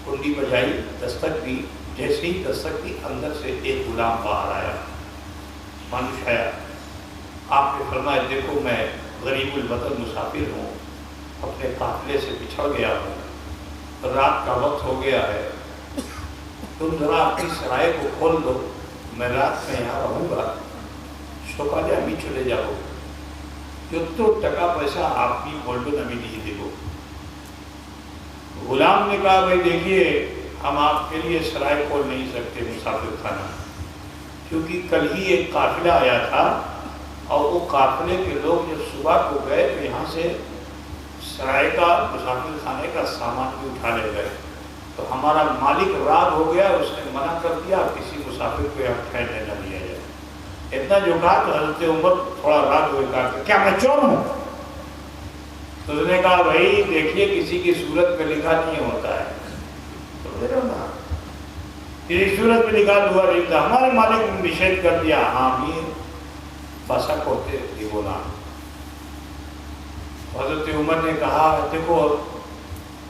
کنڈی بجائی، دستک دی، جیسے ہی دستک دی اندر سے ایک غلام باہر آیا، مانوش آیا۔ آپ نے فرمایا دیکھو میں غریب الوطن مسافر ہوں، اپنے قافلے سے بچھڑ گیا ہوں، رات کا وقت ہو گیا ہے، تم ذرا اپنی سرائے کو کھول دو، میں رات میں یہاں رہوں گا، شوکاجہ بھی چلے جاؤ، جو تو ٹکا پیسہ آپ بھی گولڈن ابھی نہیں دے گو۔ غلام نے کہا بھائی دیکھیے ہم آپ کے لیے سرائے کھول نہیں سکتے مسافر خانہ، کیونکہ کل ہی ایک قافلہ آیا تھا اور وہ قافلے کے لوگ جب صبح کو گئے تو یہاں سے سرائے کا مسافر خانے کا سامان بھی اٹھا لے گئے، تو ہمارا مالک راگ ہو گیا، اس نے منع کر دیا کسی مسافر کو یہاں ٹھہرنے نہ دیا جائے۔ اتنا جو کہا تو حضرت عمر تھوڑا راگ ہوئے، کہا کہ کیا میں چور ہوں؟ تو اس نے کہا بھائی دیکھیے کسی کی صورت پہ لکھا نہیں ہوتا ہے، تو دے رہا نا کسی صورت پہ لکھا ہوا نہیں تھا، ہمارے مالک نے نشید کر دیا، ہاں بھی باسا کوتے دی بولا۔ حضرت عمر نے کہا دیکھو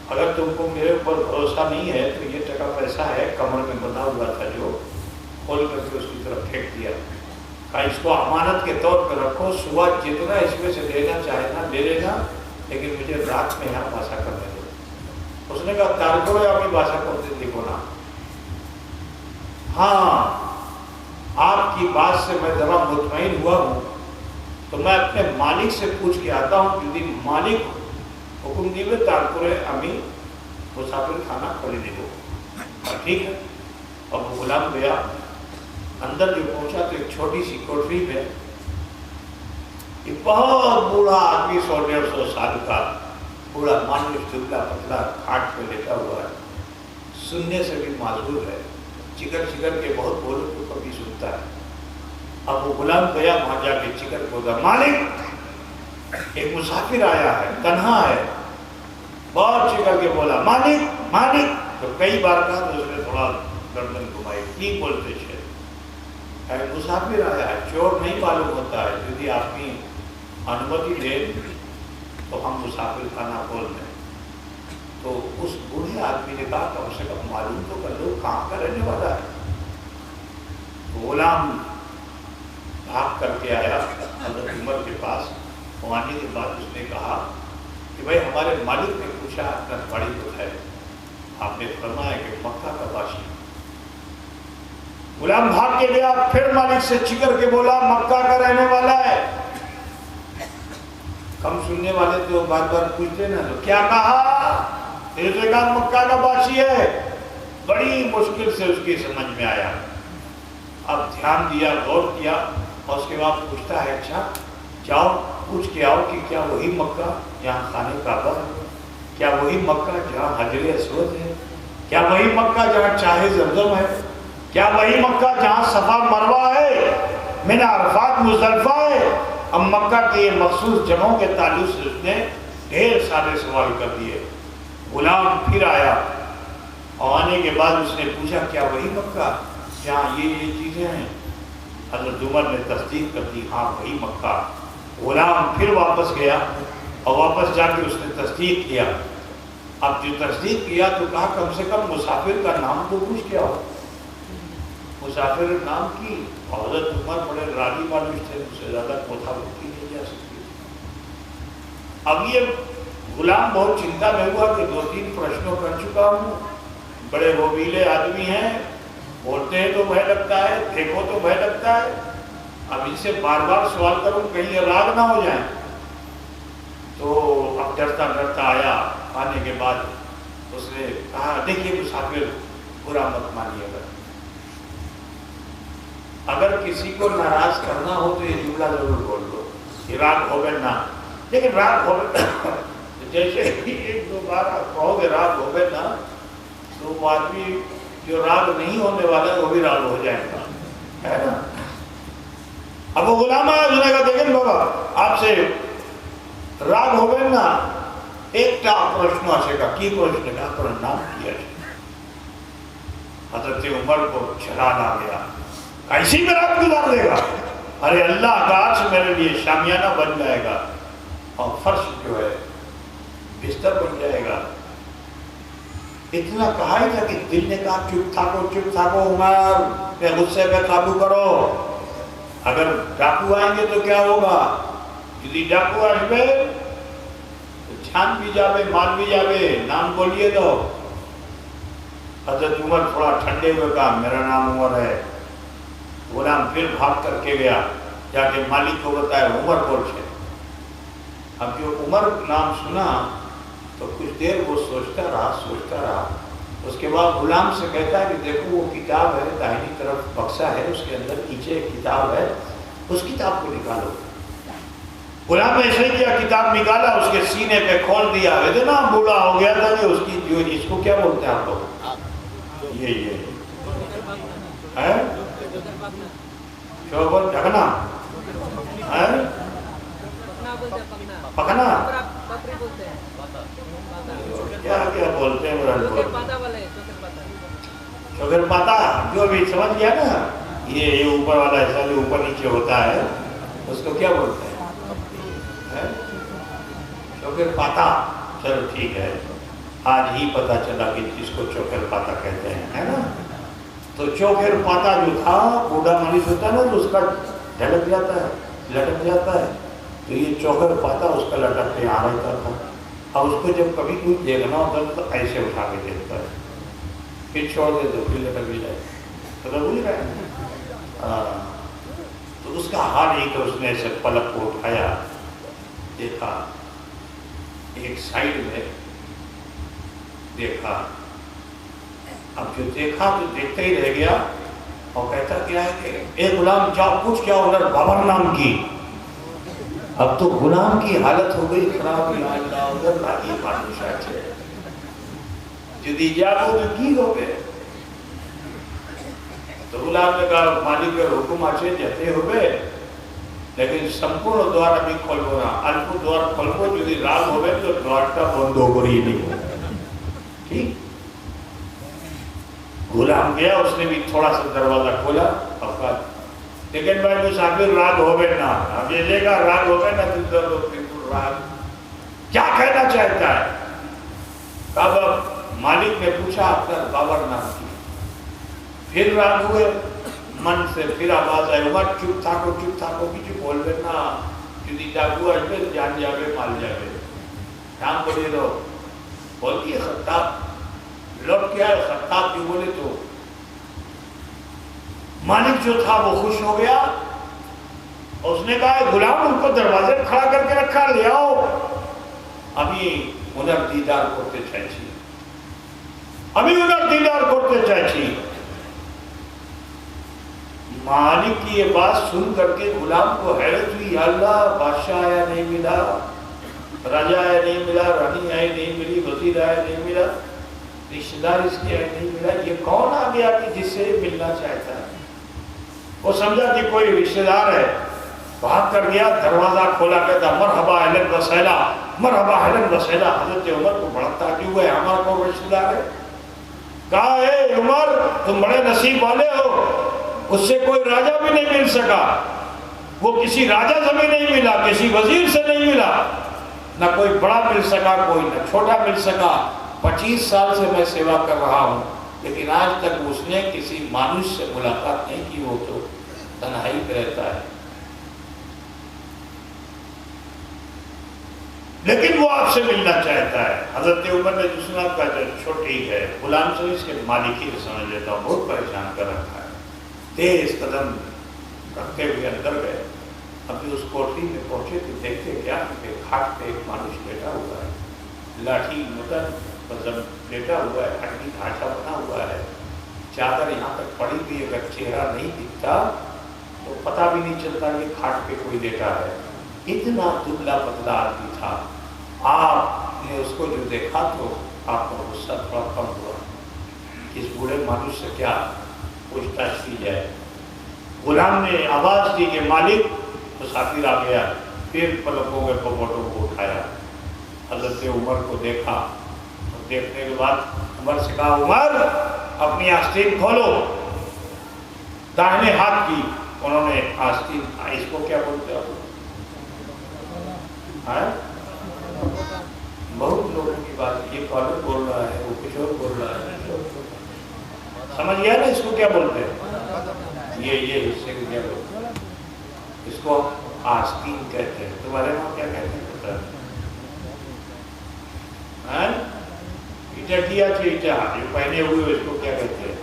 اگر تم کو میرے اوپر بھروسہ نہیں ہے تو یہ ٹکا پیسہ ہے کمر میں بندھا ہوا تھا جو کھول کر کے اس کی طرف پھینک دیا، کہا اس کو امانت کے طور پہ رکھو، صبح جتنا اس میں سے لینا چاہے نا لے لینا، لیکن مجھے رات میں یہاں باسا کرنے دو۔ اس نے کہا تارکو یا اپنی باسا کرتے دیکھو نا، ہاں آپ کی بات سے میں ذرا مطمئن ہوا ہوں، تو میں اپنے مالک سے پوچھ کے آتا ہوں، یدی مالک حکم دیوے تارکورے امی مسافر خانہ کھولی دیو، ٹھیک ہے۔ اور وہ غلام گیا، اندر جو پہنچا تو ایک چھوٹی سی کوٹری میں ایک بہت بوڑھا آدمی 100-150 سال کا بوڑھا مانوس دبلا پتلا کھاٹ پہ لیٹا ہوا ہے، سننے سے بھی معذور ہے، چکر چکر کے بہت بولو تو کبھی سنتا ہے۔ اب وہ غلام گیا وہاں جا کے چکر بولا مالک ایک مسافر آیا ہے، تنہا ہے، بہت چکر کے بولا مالک مالک، تو کئی بار کہا تو اس نے تھوڑا گردن گھمائی، کی بولتے تھے مسافر آیا ہے، چور نہیں معلوم ہوتا ہے، یدی آپ کی انمتی دے تو ہم مسافر خانہ کھول دیں۔ تو اس بوڑھے آدمی نے کہا کم سے کم معلوم تو کر لو کہاں کا رہنے والا ہے۔ غلام بھاگ کر کے آیا حضرت عمر کے پاس، وہ آنے کے بعد اس نے کہا کہ بھائی ہمارے مالک نے پوچھا اپنا بڑی تو ہے، آپ نے فرمایا کہ مکہ کا باشی۔ غلام بھاگ کے گیا، پھر مالک سے چکر کے بولا مکہ کا رہنے والا ہے۔ کم سننے والے تو بار بار پوچھتے نا، تو کیا کہا؟ پھر سے کہا مکہ کا باشی ہے۔ بڑی مشکل سے اس کی سمجھ میں آیا، اب دھیان دیا، غور کیا، اور اس کے بعد پوچھتا ہے اچھا جاؤ پوچھ کے آؤ کہ کیا وہی مکہ جہاں خانہ کعبہ ہے، کیا وہی مکہ جہاں حجر اسود ہے، کیا وہی مکہ جہاں چاہے زمزم ہے، کیا وہی مکہ جہاں صفا مروہ ہے، منی عرفات مزدلفہ ہے۔ اب مکہ کی یہ مخصوص جگہوں کے تعلق سے اس نے ڈھیر سارے سوال کر دیے۔ غلام پھر آیا اور آنے کے بعد اس نے پوچھا کیا وہی مکہ جہاں یہ چیزیں ہیں؟ حضرت عمر نے تصدیق کر دی، ہاں وہی مکہ۔ غلام پھر واپس گیا اور واپس جا کے اس نے تصدیق کیا۔ اب جو تصدیق کیا تو کہا کم سے کم مسافر کا نام تو پوچھ کیا ہو، مسافر نام کی۔ اور حضرت عمر بڑے راضی مانوس تھے، اس سے زیادہ کوتھا کی نہیں جا سکتی۔ اب یہ غلام بہت چنتا میں ہوا کہ 2-3 پرشنوں کر چکا ہوں، بڑے وبیلے آدمی ہیں، بولتے ہیں تو بھے لگتا ہے، دیکھو تو بھے لگتا ہے، اب ان سے بار بار سوال کروں کہیں یہ راگ نہ ہو جائیں۔ تو اب ڈرتا ڈرتا آیا، آنے کے بعد اس نے کہا دیکھیے مسافر برا مت مانیے گا، اگر کسی کو ناراض کرنا ہو تو یہ جملہ ضرور بول دو کہ راگ ہو گئے نا، لیکن راگ ہو گئے جیسے ہی 1-2 بار آپ کہو گے راگ ہو گئے نا تو وہ آدمی جو راگ نہیں ہونے والا ہے وہ بھی راگ ہو جائے گا، ہے نا۔ اب وہ غلام آیا، اس نے کہا دیکھیں بابا آپ سے راگ ہو گئے نا، ایک تا پرشن آسے کا کی پرشن کا پر نام کیا ہے۔ حضرت عمر کو چھلان آ گیا، ایسی میں رات گزار دے گا، ارے اللہ کا عرش میرے لیے شامیانہ بن جائے گا اور فرش جو ہے بستر بن جائے گا۔ اتنا کہا ہی تھا کہ دل نے کہا چپ تھاکو عمر، میں غصے پہ قابو کرو، اگر ڈاکو آئیں گے تو کیا ہوگا، یدی ڈاکو آئیں گے تو جان بھی جاوے مال بھی جاوے، نام بولیے تو۔ حضرت عمر تھوڑا ٹھنڈے ہوئے کہا میرا نام عمر ہے۔ غلام پھر بھاگ کر کے گیا، جا کے مالک کو بتایا عمر بول چھے۔ اب جو عمر نام سنا تو کچھ دیر وہ سوچتا رہا، اس کے بعد غلام سے کہتا ہے کہ دیکھو وہ کتاب ہے، داہنی طرف بکسا ہے، اس کے اندر نیچے ایک کتاب ہے، اس کتاب کو نکالو۔ غلام نے ایسے کیا، کتاب نکالا، اس کے سینے پہ کھول دیا، اتنا بوڑھا ہو گیا تھا کہ اس کی جو، اس کو کیا بولتے ہیں آپ لوگ، یہ ہے شوبر ڈھکنا ہے، پکنا کیا کیا بولتے ہیں، شوگر پاتا، جو بھی سمجھ گیا نا، یہ اوپر والا ایسا جو اوپر نیچے ہوتا ہے اس کو کیا بولتے ہیں، چوکر پاتا. چلو ٹھیک ہے، آج ہی پتا چلا کہ جس کو چوکر پاتا کہتے ہیں، ہے نا. تو چوکر پاتا جو تھا، بوڑھا مریض ہوتا ہے نا تو اس کا ڈھلک جاتا ہے، لٹک جاتا ہے، تو یہ چوکر پاتا اس کا لٹک کے آ رہتا تھا. اب اس کو جب کبھی کوئی دیکھنا ہوتا ہے تو ایسے اٹھا کے دیکھتا ہے، پھر چھوڑ دے تو پھر لٹک بھی جائے. تو بھول رہے ہیں. تو اس کا حال ہی کہ اس نے ایسے پلک کو اٹھایا، دیکھا ایک سائڈ میں، دیکھا. اب جو دیکھا تو دیکھتا ہی رہ گیا اور کہتا کیا ہے کہ اے غلام جاؤ پوچھ کیا ادھر بابر نام کی. اب تو غلام کی حالت ہو گئی خراب، یا اللہ ادھر راگی بادشاہ چھے جدی جاگو تو کی ہو گئے. تو غلام نے کہا مالک کے حکم آچے جاتے ہوئے، لیکن سمپورن دوار ابھی کھولو نا، الپو دوار کھولو جو دی راگ ہوئے تو دوار کا بندو گری نہیں ہو. ٹھیک. غلام گیا، اس نے بھی تھوڑا سا دروازہ کھولا اور کہا لیکن بھائی مسافر راگ ہوئے نا، اب یہ لے گا راگ ہوئے نا تو در بالکل راگ کیا کہنا چاہتا ہے. کہا مالک نے پوچھا اپنا بابر نام کی، پھر راگ ہوئے من سے، پھر آواز آئے عمر چپ تھا کو کچھ بول لینا، جدی جاگو ہے جان جاوے مال جاوے نام بولے رہو. بولتی ہے خطاب لوٹ کیا ہے، خطاب بھی بولے تو مالک جو تھا وہ خوش ہو گیا. اس نے کہا غلام ان کو دروازے کھڑا کر کے رکھا، لے آؤ ابھی انر دیدار کرتے چاہیے، ابھی انر دیدار کرتے چاہیے. مالک کی یہ بات سن کر کے غلام کو حیرت ہوئی، یا اللہ بادشاہ آیا نہیں ملا، راجہ آیا نہیں ملا، رانی آئی نہیں ملی، وزیر آیا نہیں ملا، رشتہ دار اس کے آیا نہیں ملا، یہ کون آ گیا کہ جس سے ملنا چاہتا ہے. وہ سمجھا کہ کوئی رشتہ دار ہے، بھاگ کر گیا، دروازہ کھولا، کہتا مرحبا اہلاً و سہلا، مرحبا اہلاً و سہلا. حضرت عمر کو بڑا تعجب ہے، ہمارا کون رشتہ دار ہے. کہا اے عمر تم بڑے نصیب والے ہو، اس سے کوئی راجہ بھی نہیں مل سکا، وہ کسی راجہ سے بھی نہیں ملا، کسی وزیر سے نہیں ملا، نہ کوئی بڑا مل سکا، کوئی نہ چھوٹا مل سکا. 25 سال سے میں سیوا کر رہا ہوں، لیکن آج تک اس نے کسی مانوس سے ملاقات نہیں کی، وہ تو تنہائی پہ رہتا ہے. لیکن وہ آپ سے ملنا چاہتا ہے. حضرت عمر نے جو سنا کا جو چھوٹی ہے غلام سے اس کے مالکی کو سمجھ لیتا ہوں، بہت پریشان کر رکھا ہے. تیز قدم رکھتے ہوئے اندر گئے. ابھی اس کوٹری میں پہنچے تو دیکھتے کیا کہ کھاٹ پہ ایک مانوس بیٹھا ہوا ہے، لاٹھی مدر لیٹا ہوا ہے، ہڈی ڈھانچہ بنا ہوا ہے، چادر یہاں تک پڑی ہوئی. اگر چہرہ نہیں دکھتا تو پتہ بھی نہیں چلتا کہ کھاٹ پہ کوئی لیٹا ہے. اتنا دبلا پتلا آدمی تھا. آپ نے اس کو جو دیکھا تو آپ کا غصہ تھوڑا کم ہوا، اس بوڑھے مانوس سے کیا پوچھ تاچھ کی جائے. غلام نے آواز دی کہ مالک. مسافر آ گیا، پھر پلکوں میں پپوٹوں کو اٹھایا، حضرت عمر کو دیکھا، اور دیکھنے کے بعد عمر سے کہا عمر اپنی آستین کھولو. داہنے ہاتھ کی انہوں نے آستین، اس کو کیا بولتے ہیں بہت لوگوں کی بات، یہ کالر بول رہا ہے، وہ کچھ اور بول رہا ہے، سمجھ گیا نا اس کو کیا بولتے ہیں. یہ حصے کو کیا بولتے ہیں، اس کو آستین کہتے ہیں. تمہارے وہاں کیا کہتے ہیں پتہ ہے؟ ایٹا کیا ایٹا جو پہنے ہوئے اس کو کیا کہتے ہیں،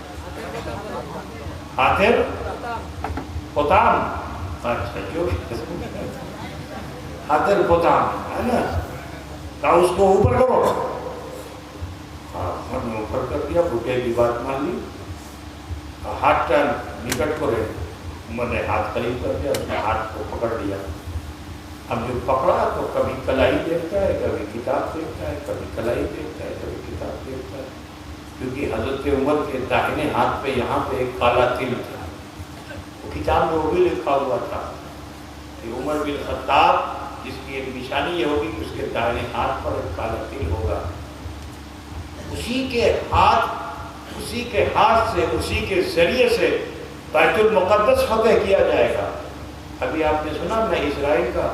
ہاتھر پوتام. اچھا جو ہاتھر پوتام ہے نا، کہا اس کو اوپر کرو. ہم نے اوپر کر دیا، بھوٹے کی بات مان لی. ہاتھ نکٹ کرے، عمر نے ہاتھ قریب کر دیا، اس نے ہاتھ کو پکڑ لیا. اب جو پکڑا تو کبھی کلائی دیکھتا ہے، کبھی کتاب دیکھتا ہے، کبھی کلائی دیکھتا ہے، کبھی کتاب دیکھتا ہے، کیونکہ حضرت عمر کے داہنے ہاتھ پہ یہاں پہ ایک کالا تل تھا، وہ کتاب میں وہ بھی لکھا ہوا تھا کہ عمر بن خطاب، جس کی ایک نشانی یہ ہوگی کہ اس کے داہنے ہاتھ پر ایک کالا تل ہوگا، اسی کے ہاتھ سے، اسی کے ذریعے سے بیت المقدس فتح کیا جائے گا۔ ابھی آپ نے سنا نا اسرائیل کا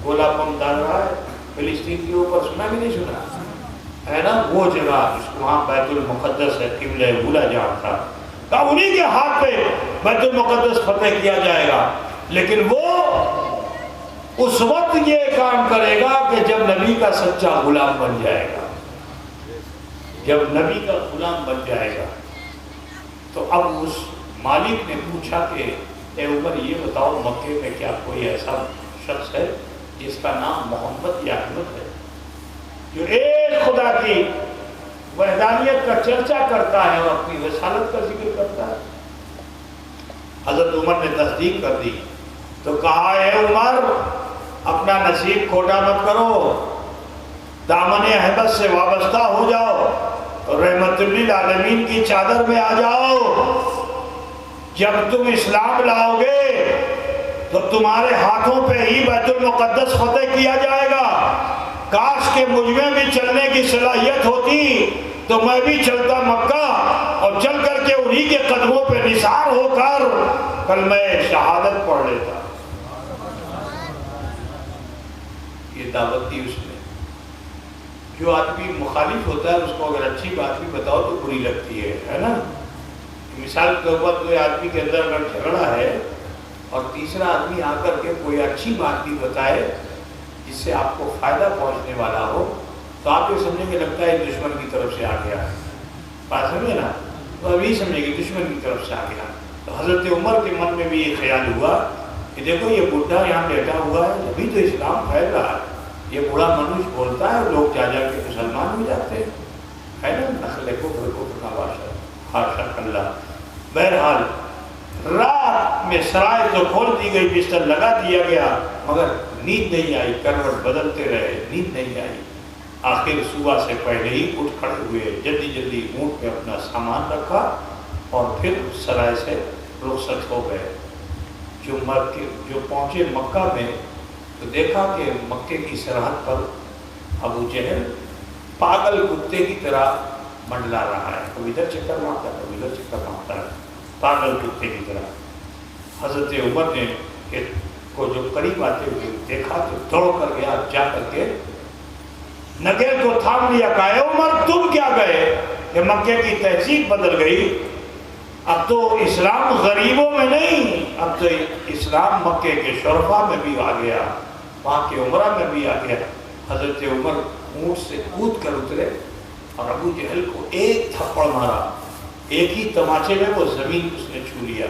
گولہ بم ڈال رہا ہے فلسطین کے اوپر، سنا بھی نہیں سنا ہے نا؟ وہ جگہ جس کو وہاں بیت المقدس ہے، قبلہ اولا جہاں تھا، کہ انہی کے ہاتھ پہ بیت المقدس فتح کیا جائے گا۔ لیکن وہ اس وقت یہ کام کرے گا کہ جب نبی کا سچا غلام بن جائے گا، جب نبی کا غلام بن جائے گا۔ تو اب اس مالک نے پوچھا کہ اے عمر یہ بتاؤ مکے میں کیا کوئی ایسا شخص ہے جس کا نام محمد یا احمد ہے، جو ایک خدا کی وحدانیت کا چرچا کرتا ہے اور اپنی رسالت کا ذکر کرتا ہے؟ حضرت عمر نے تصدیق کر دی، تو کہا اے عمر اپنا نصیب کھوٹا مت کرو، دامن احمد سے وابستہ ہو جاؤ، رحمت للعالمین کی چادر میں آ جاؤ۔ جب تم اسلام لاؤ گے تو تمہارے ہاتھوں پہ ہی بیت المقدس فتح کیا جائے گا۔ کاش کہ مجھ میں بھی چلنے کی صلاحیت ہوتی تو میں بھی چلتا مکہ اور چل کر کے انہی کے قدموں پہ نثار ہو کر کلمہ شہادت پڑھ لیتا۔ یہ دعوت دی اس نے۔ جو آدمی مخالف ہوتا ہے اس کو اگر اچھی بات بھی بتاؤ تو بری لگتی ہے نا؟ مثال کے طور پر کوئی آدمی کے اندر اگر جھگڑا ہے اور تیسرا آدمی آ کر کے کوئی اچھی بات بھی بتائے جس سے آپ کو فائدہ پہنچنے والا ہو تو آپ یہ سمجھیں کہ لگتا ہے دشمن کی طرف سے آ گیا ہے، بات سمجھے نا؟ تو اب یہی سمجھے کہ دشمن کی طرف سے آ گیا۔ تو حضرت عمر کے من میں بھی یہ خیال ہوا کہ دیکھو یہ بڈھا یہاں بیٹھا ہوا ہے، ابھی تو اسلام پھیل رہا ہے، یہ بوڑھا منوش بولتا ہے اور لوگ جا جا کے مسلمان ہو جاتے ہیں، ہے نا؟ نسل کفر کا بادشاہ حاشا اللہ۔ بہرحال رات میں سرائے تو کھول دی گئی، بستر لگا دیا گیا، مگر نیند نہیں آئی، کروٹ بدلتے رہے، نیند نہیں آئی۔ آخر صبح سے پہلے ہی اٹھ کھڑے ہوئے، جلدی جلدی اونٹ میں اپنا سامان رکھا اور پھر سرائے سے رخصت ہو گئے۔ جو پہنچے مکہ میں تو دیکھا کہ مکے کی سرحد پر ابو جہل پاگل کتے کی طرح منڈلا رہا ہے، کبھی ادھر چکر مارتا ہے، کبھی ادھر چکر مارتا ہے، پاگل کتے کی طرح۔ حضرت عمر نے کو جو قریب آتے ہوئے دیکھا تو دوڑ کر گیا، جا کر کے نگین کو تھام لیا، کہا اے عمر تم کیا گئے کہ مکے کی تہذیب بدل گئی، اب تو اسلام غریبوں میں نہیں، اب تو اسلام مکے کے شرفا میں بھی آ گیا، وہاں کے عمرہ میں بھی آ گیا۔ حضرت عمر اونٹ سے کود کر اترے اور ابو جہل کو ایک تھپڑ مارا، ایک ہی تماچے میں وہ زمین اس نے چھو لیا۔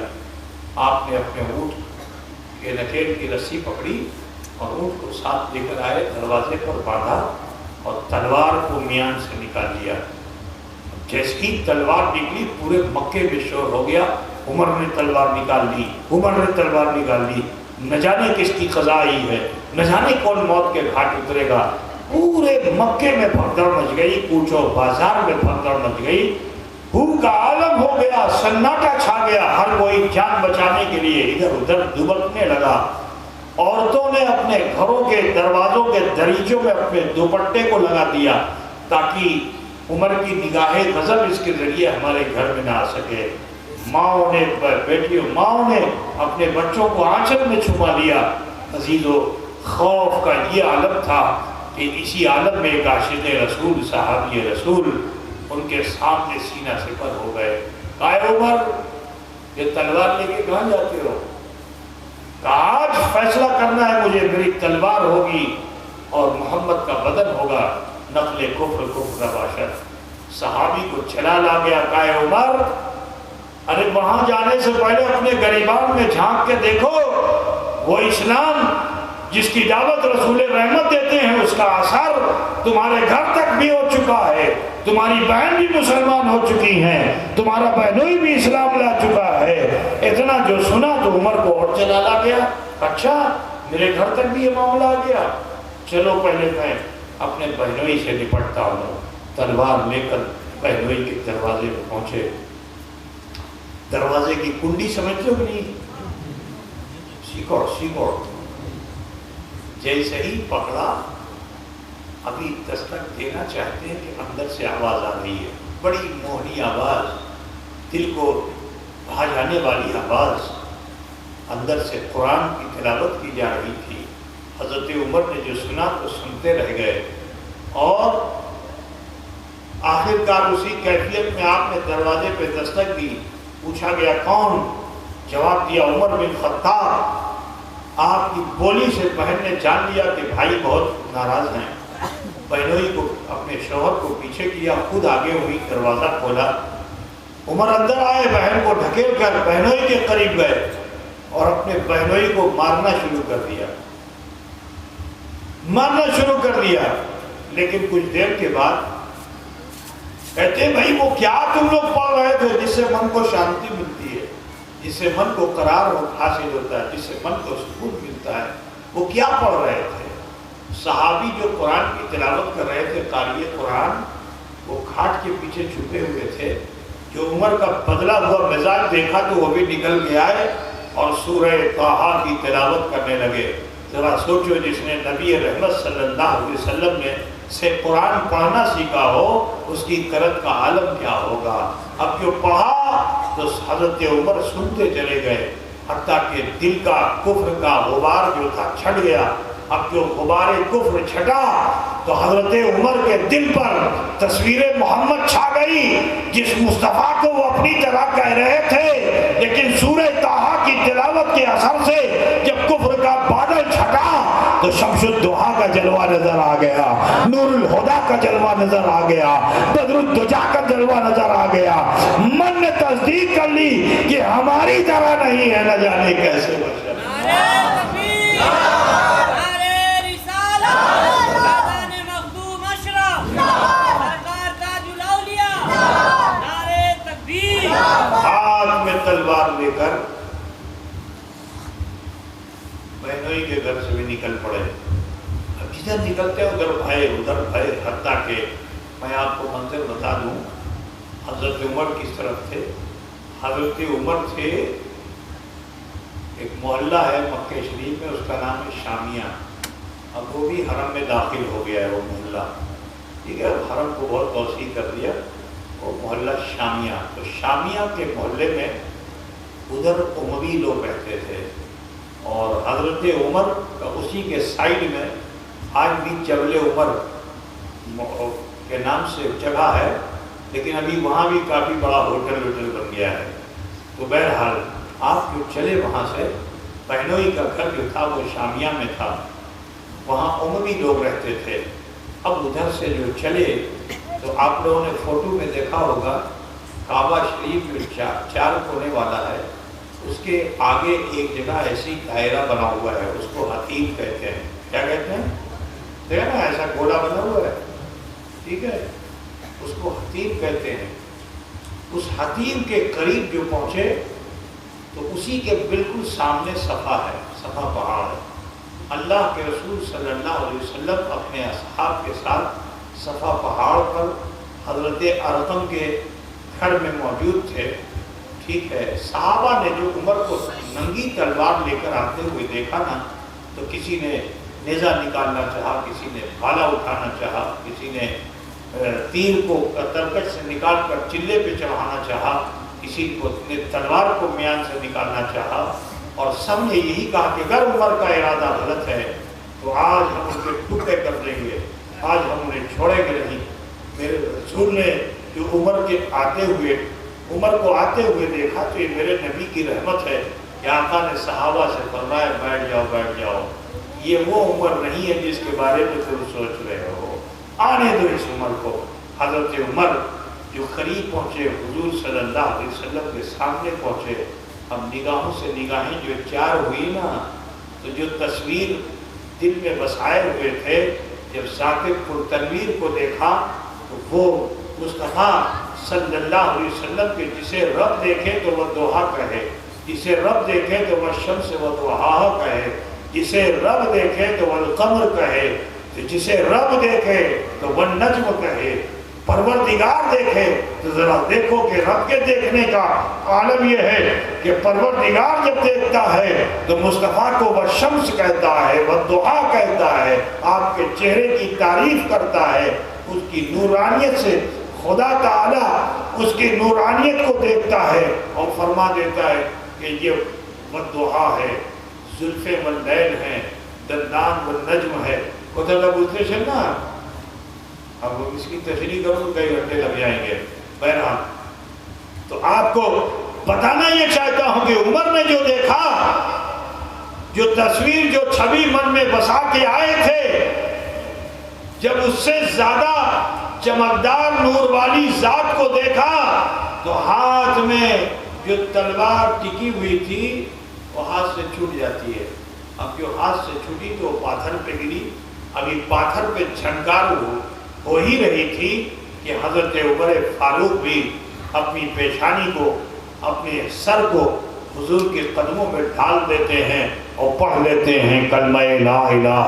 آپ نے اپنے اونٹ کے نکیل کی رسی پکڑی اور اونٹ کو ساتھ لے کر آئے، دروازے پر باندھا اور تلوار کو میان سے نکال لیا۔ جیسی تلوار نکلی پورے مکے میں شور ہو گیا، عمر نے تلوار نکال لی، عمر نے تلوار نکال لی، نہ جانے کس کی قضا آئی ہے، نہ جانے کون موت کے گھاٹ اترے گا۔ پورے مکے میں بھگدڑ مچ گئی، کوچو بازار میں بھگدڑ مچ گئی، بھوک کا عالم ہو گیا، سناٹا چھا گیا، ہر کوئی جان بچانے کے لیے ادھر ادھر دبکنے لگا۔ عورتوں نے اپنے گھروں کے دروازوں کے دریچوں میں اپنے دوپٹے کو لگا دیا تاکہ عمر کی نگاہ غضب اس کے ذریعے ہمارے گھر میں نہ آ سکے۔ ماؤں نے اپنے بچوں کو آنچل میں چھپا لیا۔ عزیزو، خوف کا یہ عالم تھا کہ اسی عالم میں ایک عاشق رسول، صحابی رسول، ان کے سامنے سینہ سپر ہو گئے۔ کہا عمر یہ تلوار لے کے کہاں جاتے ہو؟ کہا آج فیصلہ کرنا ہے مجھے، میری تلوار ہوگی اور محمد کا بدن ہوگا، نقل کفر کا باشد۔ صحابی کو چلا لا گیا، کہا عمر ارے وہاں جانے سے پہلے اپنے گریبان میں جھانک کے دیکھو، وہ اسلام جس کی دعوت رسول رحمت دیتے ہیں اس کا اثر تمہارے گھر تک بھی ہو چکا ہے، تمہاری بہن بھی مسلمان ہو چکی ہیں، تمہارا بہنوئی بھی اسلام لا چکا ہے۔ اتنا جو سنا تو عمر کو اور چلا لا گیا، اچھا میرے گھر تک بھی یہ معاملہ آ گیا، چلو پہلے میں اپنے بہنوئی سے نپٹتا ہوں۔ تلوار لے کر بہنوئی کے دروازے پہ پہنچے۔ دروازے کی کنڈی سمجھتے ہو کہ نہیں؟ سیکوڑ جیسے ہی پکڑا، ابھی دستک دینا چاہتے ہیں کہ اندر سے آواز آ رہی ہے، بڑی موہنی آواز، دل کو بھا جانے والی آواز، اندر سے قرآن کی تلاوت کی جا رہی تھی۔ حضرت عمر نے جو سنا تو سنتے رہ گئے، اور آخر کار اسی کیفیت میں آپ نے دروازے پہ دستک دی۔ پوچھا گیا کون؟ جواب دیا عمر بن خطاب۔ آپ کی بولی سے بہن نے جان لیا کہ بھائی بہت ناراض ہیں۔ بہنوئی کو، اپنے شوہر کو پیچھے کیا، خود آگے ہوئی، دروازہ کھولا۔ عمر اندر آئے، بہن کو ڈھکیل کر بہنوئی کے قریب گئے اور اپنے بہنوئی کو مارنا شروع کر دیا۔ لیکن کچھ دیر کے بعد کہتے ہیں بھائی وہ کیا تم لوگ پڑھ رہے تھے جس سے من کو شانتی ملتی ہے، جس سے من کو قرار حاصل ہوتا ہے، جس سے من کو سکون ملتا ہے، وہ کیا پڑھ رہے تھے؟ صحابی جو قرآن کی تلاوت کر رہے تھے، قاری قرآن، وہ کھاٹ کے پیچھے چھپے ہوئے تھے۔ جو عمر کا بدلا ہوا مزاج دیکھا تو وہ بھی نکل کے آئے اور سورہ طٰہٰ کی تلاوت کرنے لگے۔ ذرا سوچو، جس نے نبی رحمت صلی اللہ علیہ وسلم نے سے قرآن پڑھنا سیکھا ہو، اس کی قرت کا عالم کیا ہوگا۔ اب جو پڑھا تو حضرت عمر سنتے چلے گئے، حتیٰ کہ دل کا کفر کا غبار جو تھا چھٹ گیا۔ اب جو غبار کفر چھٹا تو حضرت عمر کے دل پر تصویر محمد چھا گئی، جس مصطفیٰ کو وہ اپنی طرح کہہ رہے تھے، لیکن سورہ طٰہٰ کی تلاوت کے اثر سے جب کفر کا بادل چھٹا تو شمس الضحیٰ کا جلوہ نظر آ گیا، نور الہدیٰ کا جلوہ نظر آ گیا، بدر الدجیٰ کا جلوہ نظر آ گیا۔ من نے تصدیق کر لی کہ ہماری طرح نہیں ہے، نہ جانے کیسے بشر۔ ہاتھ میں تلوار لے کر بہنوئی کے گھر سے بھی نکل پڑے۔ اب جدھر نکلتے ادھر بھائے، حتیٰ کہ میں آپ کو منظر بتا دوں، حضرت عمر کس طرف تھے۔ حضرت عمر تھے، ایک محلہ ہے مکہ شریف میں، اس کا نام ہے شامیہ۔ اب وہ بھی حرم میں داخل ہو گیا ہے وہ محلہ، ٹھیک ہے، حرم کو بہت توسیع کر دیا، وہ محلہ شامیہ۔ تو شامیہ کے محلے میں ادھر اموی لوگ رہتے تھے، اور حضرت عمر کا اسی کے سائڈ میں آج بھی جبل عمر کے نام سے جگہ ہے، لیکن ابھی وہاں بھی کافی بڑا ہوٹل بن گیا ہے۔ تو بہرحال آپ جو چلے وہاں سے، بہنوئی کا گھر جو تھا وہ شامیہ میں تھا، وہاں اموی لوگ رہتے تھے۔ اب ادھر سے جو چلے تو آپ لوگوں نے فوٹو میں دیکھا ہوگا، کعبہ شریف جو چار کونے والا ہے، اس کے آگے ایک جگہ ایسی دائرہ بنا ہوا ہے، اس کو حتیم کہتے ہیں۔ کیا کہتے ہیں؟ دیکھا نا، ایسا گولا بنا ہوا ہے، ٹھیک ہے، اس کو حتیم کہتے ہیں۔ اس حتیم کے قریب جو پہنچے تو اسی کے بالکل سامنے صفا ہے، صفا پہاڑ ہے۔ اللہ کے رسول صلی اللہ علیہ وسلم اپنے اصحاب کے ساتھ صفا پہاڑ پر حضرت ارقم کے گھر میں موجود تھے، ٹھیک ہے۔ صحابہ نے جو عمر کو ننگی تلوار لے کر آتے ہوئے دیکھا نا، تو کسی نے نیزہ نکالنا چاہا، کسی نے بھالا اٹھانا چاہا، کسی نے تیر کو ترکش سے نکال کر چلے پہ چڑھانا چاہا، کسی کو نے تلوار کو میان سے نکالنا چاہا، اور سب نے یہی کہا کہ اگر عمر کا ارادہ غلط ہے تو آج ہم ان کے ٹکڑے کر دیں گے، آج ہم انہیں چھوڑیں گے نہیں۔ میرے رسول نے جو عمر کو آتے ہوئے دیکھا تو یہ میرے نبی کی رحمت ہے کہ آقا نے صحابہ سے فرمایا بیٹھ جاؤ، یہ وہ عمر نہیں ہے جس کے بارے میں تم سوچ رہے ہو، آنے دو اس عمر کو۔ حضرت عمر جو قریب پہنچے، حضور صلی اللہ علیہ وسلم کے سامنے پہنچے، اب نگاہوں سے نگاہیں جو چار ہوئی نا، تو جو تصویر دل میں بسائے ہوئے تھے، جب ثاقب پرتنویر کو دیکھا تو وہ مصطفیٰ صلی اللہ علیہ وسلم کے جسے رب دیکھے تو وہ دوحہ کہے، جسے رب دیکھے تو وہ شمس و دوحہ کہے، جسے رب دیکھے تو والقمر کہے، تو جسے رب دیکھے تو والنجم کہے، پروردگار دیکھے تو ذرا دیکھو کہ رب کے دیکھنے کا عالم یہ ہے کہ پروردگار جب دیکھتا ہے تو مصطفیٰ کو والشمس کہتا ہے، والضحیٰ کہتا ہے، آپ کے چہرے کی تعریف کرتا ہے، اس کی نورانیت سے خدا تعالیٰ اس کی نورانیت کو دیکھتا ہے اور فرما دیتا ہے کہ یہ والضحیٰ ہے، زلف واللیل ہیں، دندان والنجم ہے۔ کوتا بولتے ہیں نا، اب اس کی تشریح کروں تو کئی گھنٹے لگ جائیں گے۔ بہرحال تو آپ کو بتانا یہ چاہتا ہوں کہ عمر نے جو دیکھا، جو تصویر، جو چھوی من میں بسا کے آئے تھے، جب اس سے زیادہ چمکدار نور والی ذات کو دیکھا تو ہاتھ میں جو تلوار ٹکی ہوئی تھی وہ ہاتھ سے چھوٹ جاتی ہے۔ اب جو ہاتھ سے چھوٹی تو وہ پاتھر پہ گری، ابھی پاتھر پہ جھنکار ہو ہی رہی تھی کہ حضرت عمر فاروق بھی اپنی پیشانی کو، اپنے سر کو حضور کے قدموں میں ڈال دیتے ہیں اور پڑھ لیتے ہیں کلمہ لا الہ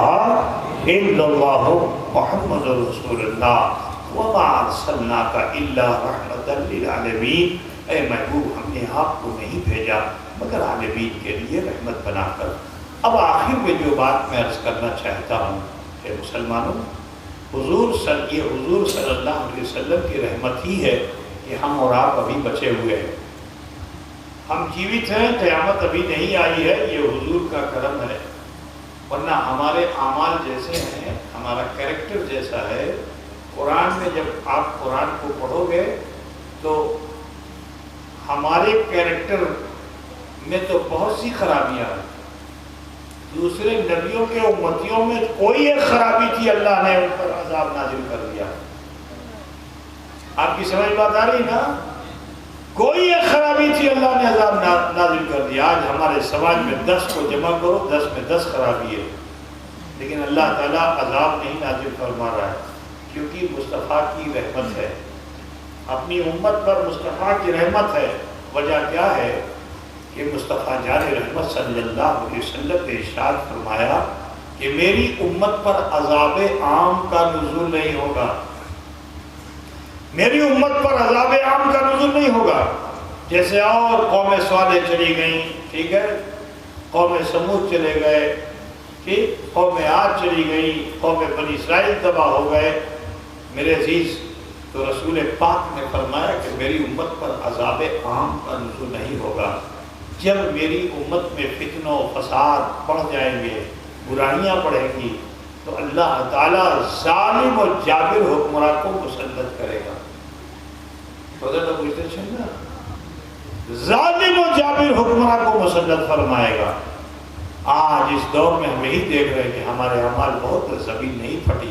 الا اللہ محمد رسول اللہ وما ارسلناک الا رحمۃ للعالمین۔ اے محبوب، ہم نے آپ کو نہیں بھیجا مگر عالمین کے لیے رحمت بنا کر۔ اب آخر میں جو بات میں عرض کرنا چاہتا ہوں کہ مسلمانوں، حضور صلی اللہ علیہ وسلم کی رحمت ہی ہے کہ ہم اور آپ ابھی بچے ہوئے ہیں، ہم جیوت ہیں، قیامت ابھی نہیں آئی ہے، یہ حضور کا کرم ہے۔ ورنہ ہمارے اعمال جیسے ہیں، ہمارا کریکٹر جیسا ہے، قرآن میں جب آپ قرآن کو پڑھو گے تو ہمارے کریکٹر میں تو بہت سی خرابیاں ہیں، دوسرے نبیوں کے امتیوں میں کوئی ایک خرابی تھی، اللہ نے ان پر عذاب نازل کر دیا۔ آپ کی سمجھ بات آ رہی نا؟ کوئی ایک خرابی تھی، اللہ نے عذاب نازل کر دیا۔ آج ہمارے سماج میں 10 کو جمع کرو، 10 میں 10 خرابی ہے، لیکن اللہ تعالیٰ عذاب نہیں نازل فرما رہا ہے کیونکہ مصطفیٰ کی رحمت ہے، اپنی امت پر مصطفیٰ کی رحمت ہے۔ وجہ کیا ہے کہ مصطفیٰ جان رحمت صلی اللہ علیہ وسلم نے ارشاد فرمایا کہ میری امت پر عذاب عام کا نزول نہیں ہوگا، میری امت پر عذاب عام کا نزول نہیں ہوگا۔ جیسے اور قوم صالح چلی گئیں، ٹھیک ہے، قوم سمود چلے گئے، ٹھیک، قوم عاد چلی گئی، قوم بنی اسرائیل تباہ ہو گئے، میرے عزیز، تو رسول پاک نے فرمایا کہ میری امت پر عذاب عام کا نزول نہیں ہوگا۔ جب میری امت میں فتن و فساد بڑھ جائیں گے، برائیاں بڑھیں گی، تو اللہ تعالیٰ ظالم و جابر حکمراں کو مسلط کرے گا۔ ظالم و جابر حکمراں کو مسلط فرمائے گا۔ آج اس دور میں ہم یہی دیکھ رہے ہیں کہ ہمارے اعمال بہت، زمین نہیں پھٹی،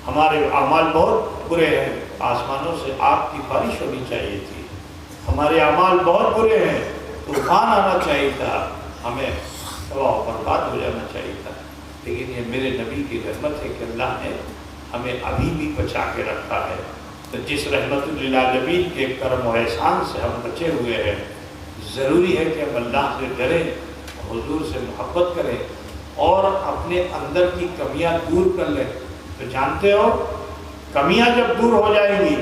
ہمارے اعمال بہت برے ہیں، آسمانوں سے آگ کی بارش ہونی چاہیے تھی، ہمارے اعمال بہت برے ہیں، طوفان آنا چاہیے تھا، ہمیں تباہ و برباد ہو جانا چاہیے تھا، لیکن یہ میرے نبی کی رحمت ہے کہ اللہ نے ہمیں ابھی بھی بچا کے رکھا ہے۔ تو جس رحمت للعالمین کے کرم و احسان سے ہم بچے ہوئے ہیں، ضروری ہے کہ ہم اللہ سے ڈریں، حضور سے محبت کریں اور اپنے اندر کی کمیاں دور کر لیں۔ تو جانتے ہو، کمیاں جب دور ہو جائیں گی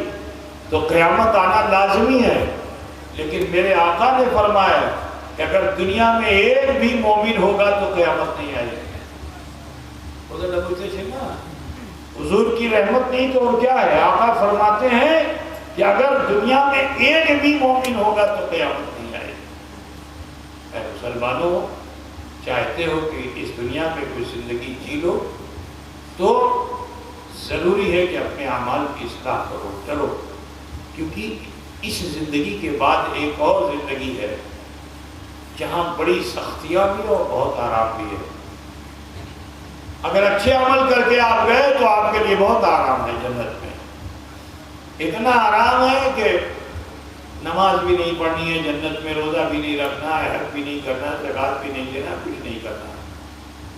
تو قیامت آنا لازمی ہے، لیکن میرے آقا نے فرمایا کہ اگر دنیا میں ایک بھی مومن ہوگا تو قیامت نہیں آئے گی۔ حضور کی رحمت نہیں تو اور کیا ہے؟ آقا فرماتے ہیں کہ اگر دنیا میں ایک بھی مومن ہوگا تو قیامت نہیں آئے گی۔ اے مسلمانوں، چاہتے ہو کہ اس دنیا میں کوئی زندگی جی لو تو ضروری ہے کہ اپنے اعمال کی اصلاح کرو، کیونکہ اس زندگی کے بعد ایک اور زندگی ہے جہاں بڑی سختیاں بھی اور بہت آرام بھی ہے۔ اگر اچھے عمل کر کے آپ گئے تو آپ کے لیے بہت آرام ہے جنت میں، اتنا آرام ہے کہ نماز بھی نہیں پڑھنی ہے جنت میں، روزہ بھی نہیں رکھنا ہے، حج بھی نہیں کرنا، زکوٰۃ بھی نہیں دینا، کچھ نہیں کرنا،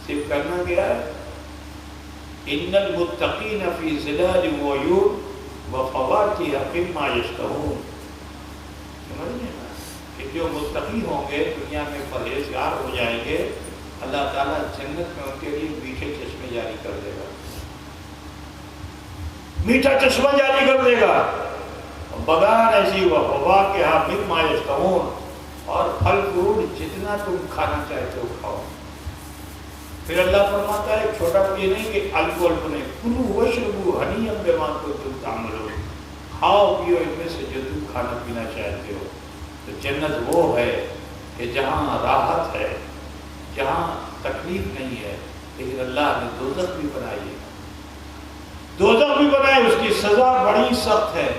صرف کرنا کیا ہے؟ ان المتقین فی ظلال وعیون وفواکہ مما یشتہون۔ سمجھیں نا کہ جو متقی ہوں گے، دنیا میں پرہیزگار ہو جائیں گے، اللہ تعالیٰ جنت میں ان کے لیے میٹھے چشمے جاری کر دے گا، میٹھا چشمہ جاری کر دے گا، بغان ایسی و ہوا کے ہاں مما یشتہون، اور پھل فروٹ جتنا تم کھانا چاہتے ہو کھاؤ۔ پھر اللہ فرماتا ہے چھوٹا یہ نہیں کہ الکو الکو نہیں، کلوا واشربوا ہنیئا بما کنتم تعملون، کھاؤ پیو ان میں سے جو تم کھانا پینا چاہتے ہو۔ تو جنت وہ ہے کہ جہاں راحت ہے، جہاں تکلیف نہیں ہے، لیکن اللہ نے دوزخ بھی بنائی ہے، دوزخ بھی بنائی، اس کی سزا بڑی سخت ہے،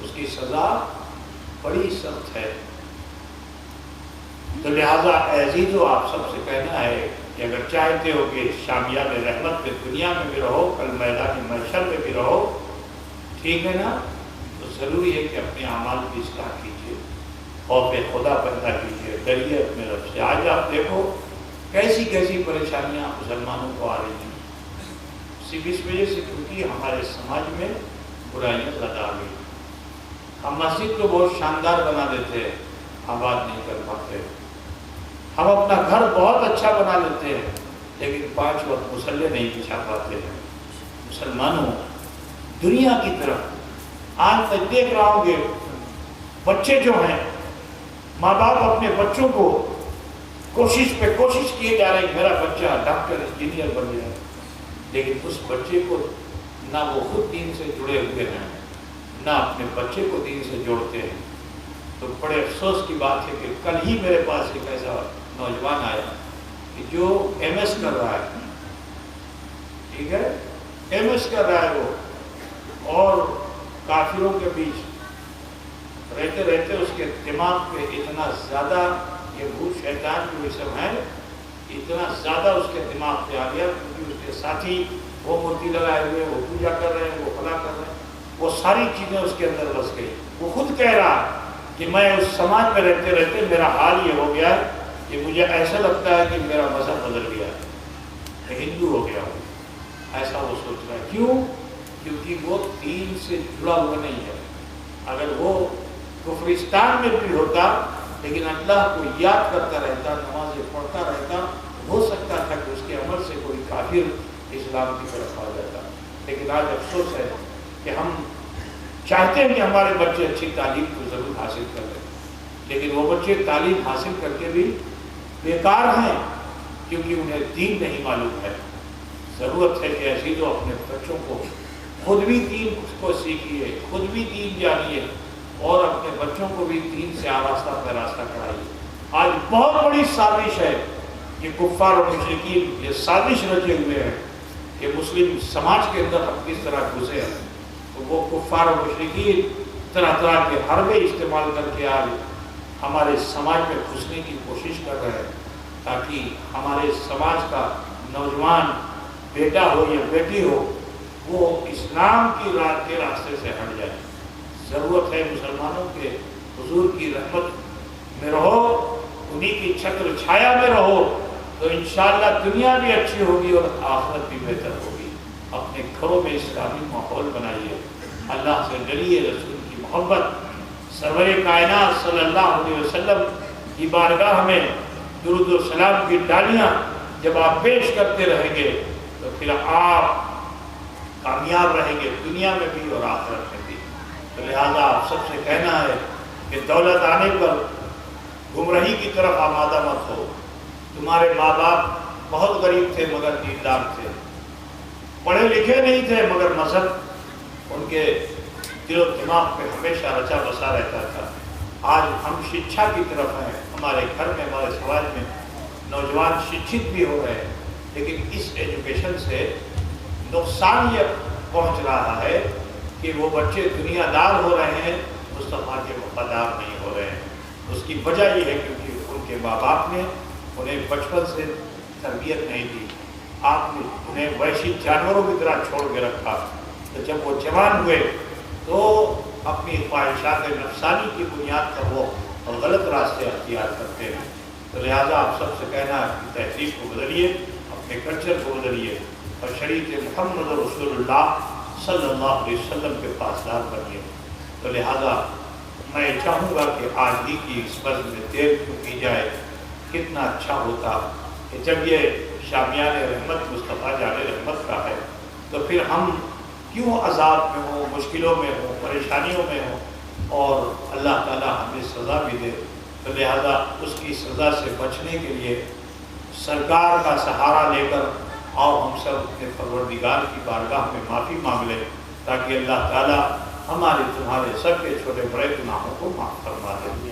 اس کی سزا بڑی سخت ہے۔ تو لہٰذا اے عزیزو آپ سب سے کہنا ہے کہ اگر چاہتے ہو کہ شامیاب رحمت میں دنیا میں بھی رہو، کل میدان محشر میں بھی رہو، ٹھیک ہے نا، تو ضروری ہے کہ اپنے اعمال کی اصلاح کیجیے، خوف خدا پیدا کیجیے، ڈریے اپنے رب سے۔ آج آپ دیکھو کیسی کیسی پریشانیاں مسلمانوں کو آ رہی ہیں، صرف اس وجہ سے کیونکہ ہمارے سماج میں برائیاں زیادہ آ گئی۔ ہم مسجد کو بہت شاندار بنا دیتے ہیں، آباد نہیں کر پاتے، ہم اپنا گھر بہت اچھا بنا لیتے ہیں لیکن 5 وقت مصلی نہیں بچھا پاتے ہیں۔ مسلمانوں، دنیا کی طرف آج میں دیکھ رہا ہوں کہ بچے جو ہیں، ماں باپ اپنے بچوں کو کوشش پہ کوشش کیے جا رہے ہیں، میرا بچہ ڈاکٹر انجینئر بن جائے، لیکن اس بچے کو نہ وہ خود دین سے جڑے ہوئے ہیں، نہ اپنے بچے کو دین سے جوڑتے ہیں۔ تو بڑے افسوس کی بات ہے کہ کل ہی میرے پاس ایک ایسا نوجوان آیا کہ جو ایم ایس کر رہا ہے، ٹھیک ہے، ایم ایس کر رہا ہے وہ، اور کافروں کے بیچ رہتے رہتے اس کے دماغ پہ اتنا زیادہ یہ بھوت شیطان جو سب ہیں، اتنا زیادہ اس کے دماغ پہ آ گیا، کیونکہ اس کے ساتھی وہ مورتی لگائے ہوئے، وہ پوجا کر رہے ہیں، وہ فلاں کر رہے ہیں، وہ ساری چیزیں اس کے اندر بس گئی۔ وہ خود کہہ رہا کہ میں اس سماج میں رہتے رہتے میرا حال یہ ہو گیا ہے کہ مجھے ایسا لگتا ہے کہ میرا مذہب بدل گیا ہے، میں ہندو ہو گیا ہوں، ایسا وہ سوچ رہا ہے۔ کیوں؟ کیونکہ وہ دین سے جڑا ہوا نہیں ہے۔ اگر وہ کفرستان میں بھی ہوتا لیکن اللہ کو یاد کرتا رہتا، نمازیں پڑھتا رہتا، ہو سکتا تھا کہ اس کے عمل سے کوئی کافر اسلام کی طرف آ جاتا۔ لیکن آج افسوس ہے کہ ہم چاہتے ہیں کہ ہمارے بچے اچھی تعلیم کو ضرور حاصل کر لیں، لیکن وہ بچے تعلیم حاصل کر کے بھی بیکار ہیں کیونکہ انہیں دین نہیں معلوم ہے۔ ضرورت ہے کہ عزیزو اپنے بچوں کو خود بھی دین کو سیکھیے، خود بھی دین جانیے، اور اپنے بچوں کو بھی دین سے آراستہ پیراستہ کرائیے۔ آج بہت بڑی سازش ہے کہ کفار و مشرکین یہ سازش رچے ہوئے ہیں کہ مسلم سماج کے اندر ہم کس طرح گھسے ہیں۔ تو وہ کفار و مشرکین طرح طرح کے حربے استعمال کر کے آج ہمارے سماج میں گھسنے کی کوشش کر رہے ہیں تاکہ ہمارے سماج کا نوجوان بیٹا ہو یا بیٹی ہو وہ اسلام کی راہ کے راستے سے ہٹ جائے۔ ضرورت ہے مسلمانوں کے حضور کی رحمت میں رہو، انہی کی چھتر چھایا میں رہو، تو انشاءاللہ دنیا بھی اچھی ہوگی اور آخرت بھی بہتر ہوگی۔ اپنے گھروں میں اسلامی ماحول بنائیے، اللہ سے ڈریے، رسول کی محبت، سرور کائنات صلی اللہ علیہ وسلم کی بارگاہ میں درود و سلام کی ڈالیاں جب آپ پیش کرتے رہیں گے تو پھر آپ کامیاب رہیں گے دنیا میں بھی اور آخرت میں بھی۔ تو لہٰذا آپ سب سے کہنا ہے کہ دولت آنے پر گمراہی کی طرف آمادہ مت ہو۔ تمہارے ماں باپ بہت غریب تھے مگر دیندار تھے، پڑھے لکھے نہیں تھے مگر مذہب ان کے دل و دماغ پہ ہمیشہ رچا بسا رہتا تھا۔ آج ہم شکشا کی طرف ہیں، ہمارے گھر میں ہمارے سماج میں نوجوان شکشت بھی ہو رہے ہیں، لیکن اس ایجوکیشن سے نقصان یہ پہنچ رہا ہے کہ وہ بچے دنیا دار ہو رہے ہیں، مصطفیٰ کے وفادار نہیں ہو رہے ہیں۔ اس کی وجہ یہ ہے کیونکہ ان کے ماں باپ نے انہیں بچپن سے تربیت نہیں دی، آپ نے انہیں وحشی جانوروں کی طرح چھوڑ کے رکھا۔ تو جب وہ جوان ہوئے تو اپنی خواہشات نفسانی کی بنیاد پر وہ غلط راستے اختیار کرتے ہیں۔ تو لہٰذا آپ سب سے کہنا ہے کہ تہذیب کو بدلیے، اپنے کلچر کو بدلیے اور شریعت محمد رسول اللہ صلی اللہ علیہ وسلم کے پاسدار بنیے۔ تو لہٰذا میں چاہوں گا کہ آج ہی کی اس بزم میں دیر کیوں کی جائے، کتنا اچھا ہوتا کہ جب یہ شامیان رحمت مصطفیٰ جان رحمت کا ہے تو پھر ہم کیوں عذاب میں ہوں، مشکلوں میں ہوں، پریشانیوں میں ہوں، اور اللہ تعالیٰ ہمیں سزا بھی دے. تو لہذا اس کی سزا سے بچنے کے لیے سرکار کا سہارا لے کر اور ہم سب اپنے پروردگار کی بارگاہ میں معافی مانگ لیں تاکہ اللہ تعالیٰ ہمارے تمہارے سب کے چھوٹے بڑے گناہوں کو معاف فرما دیں.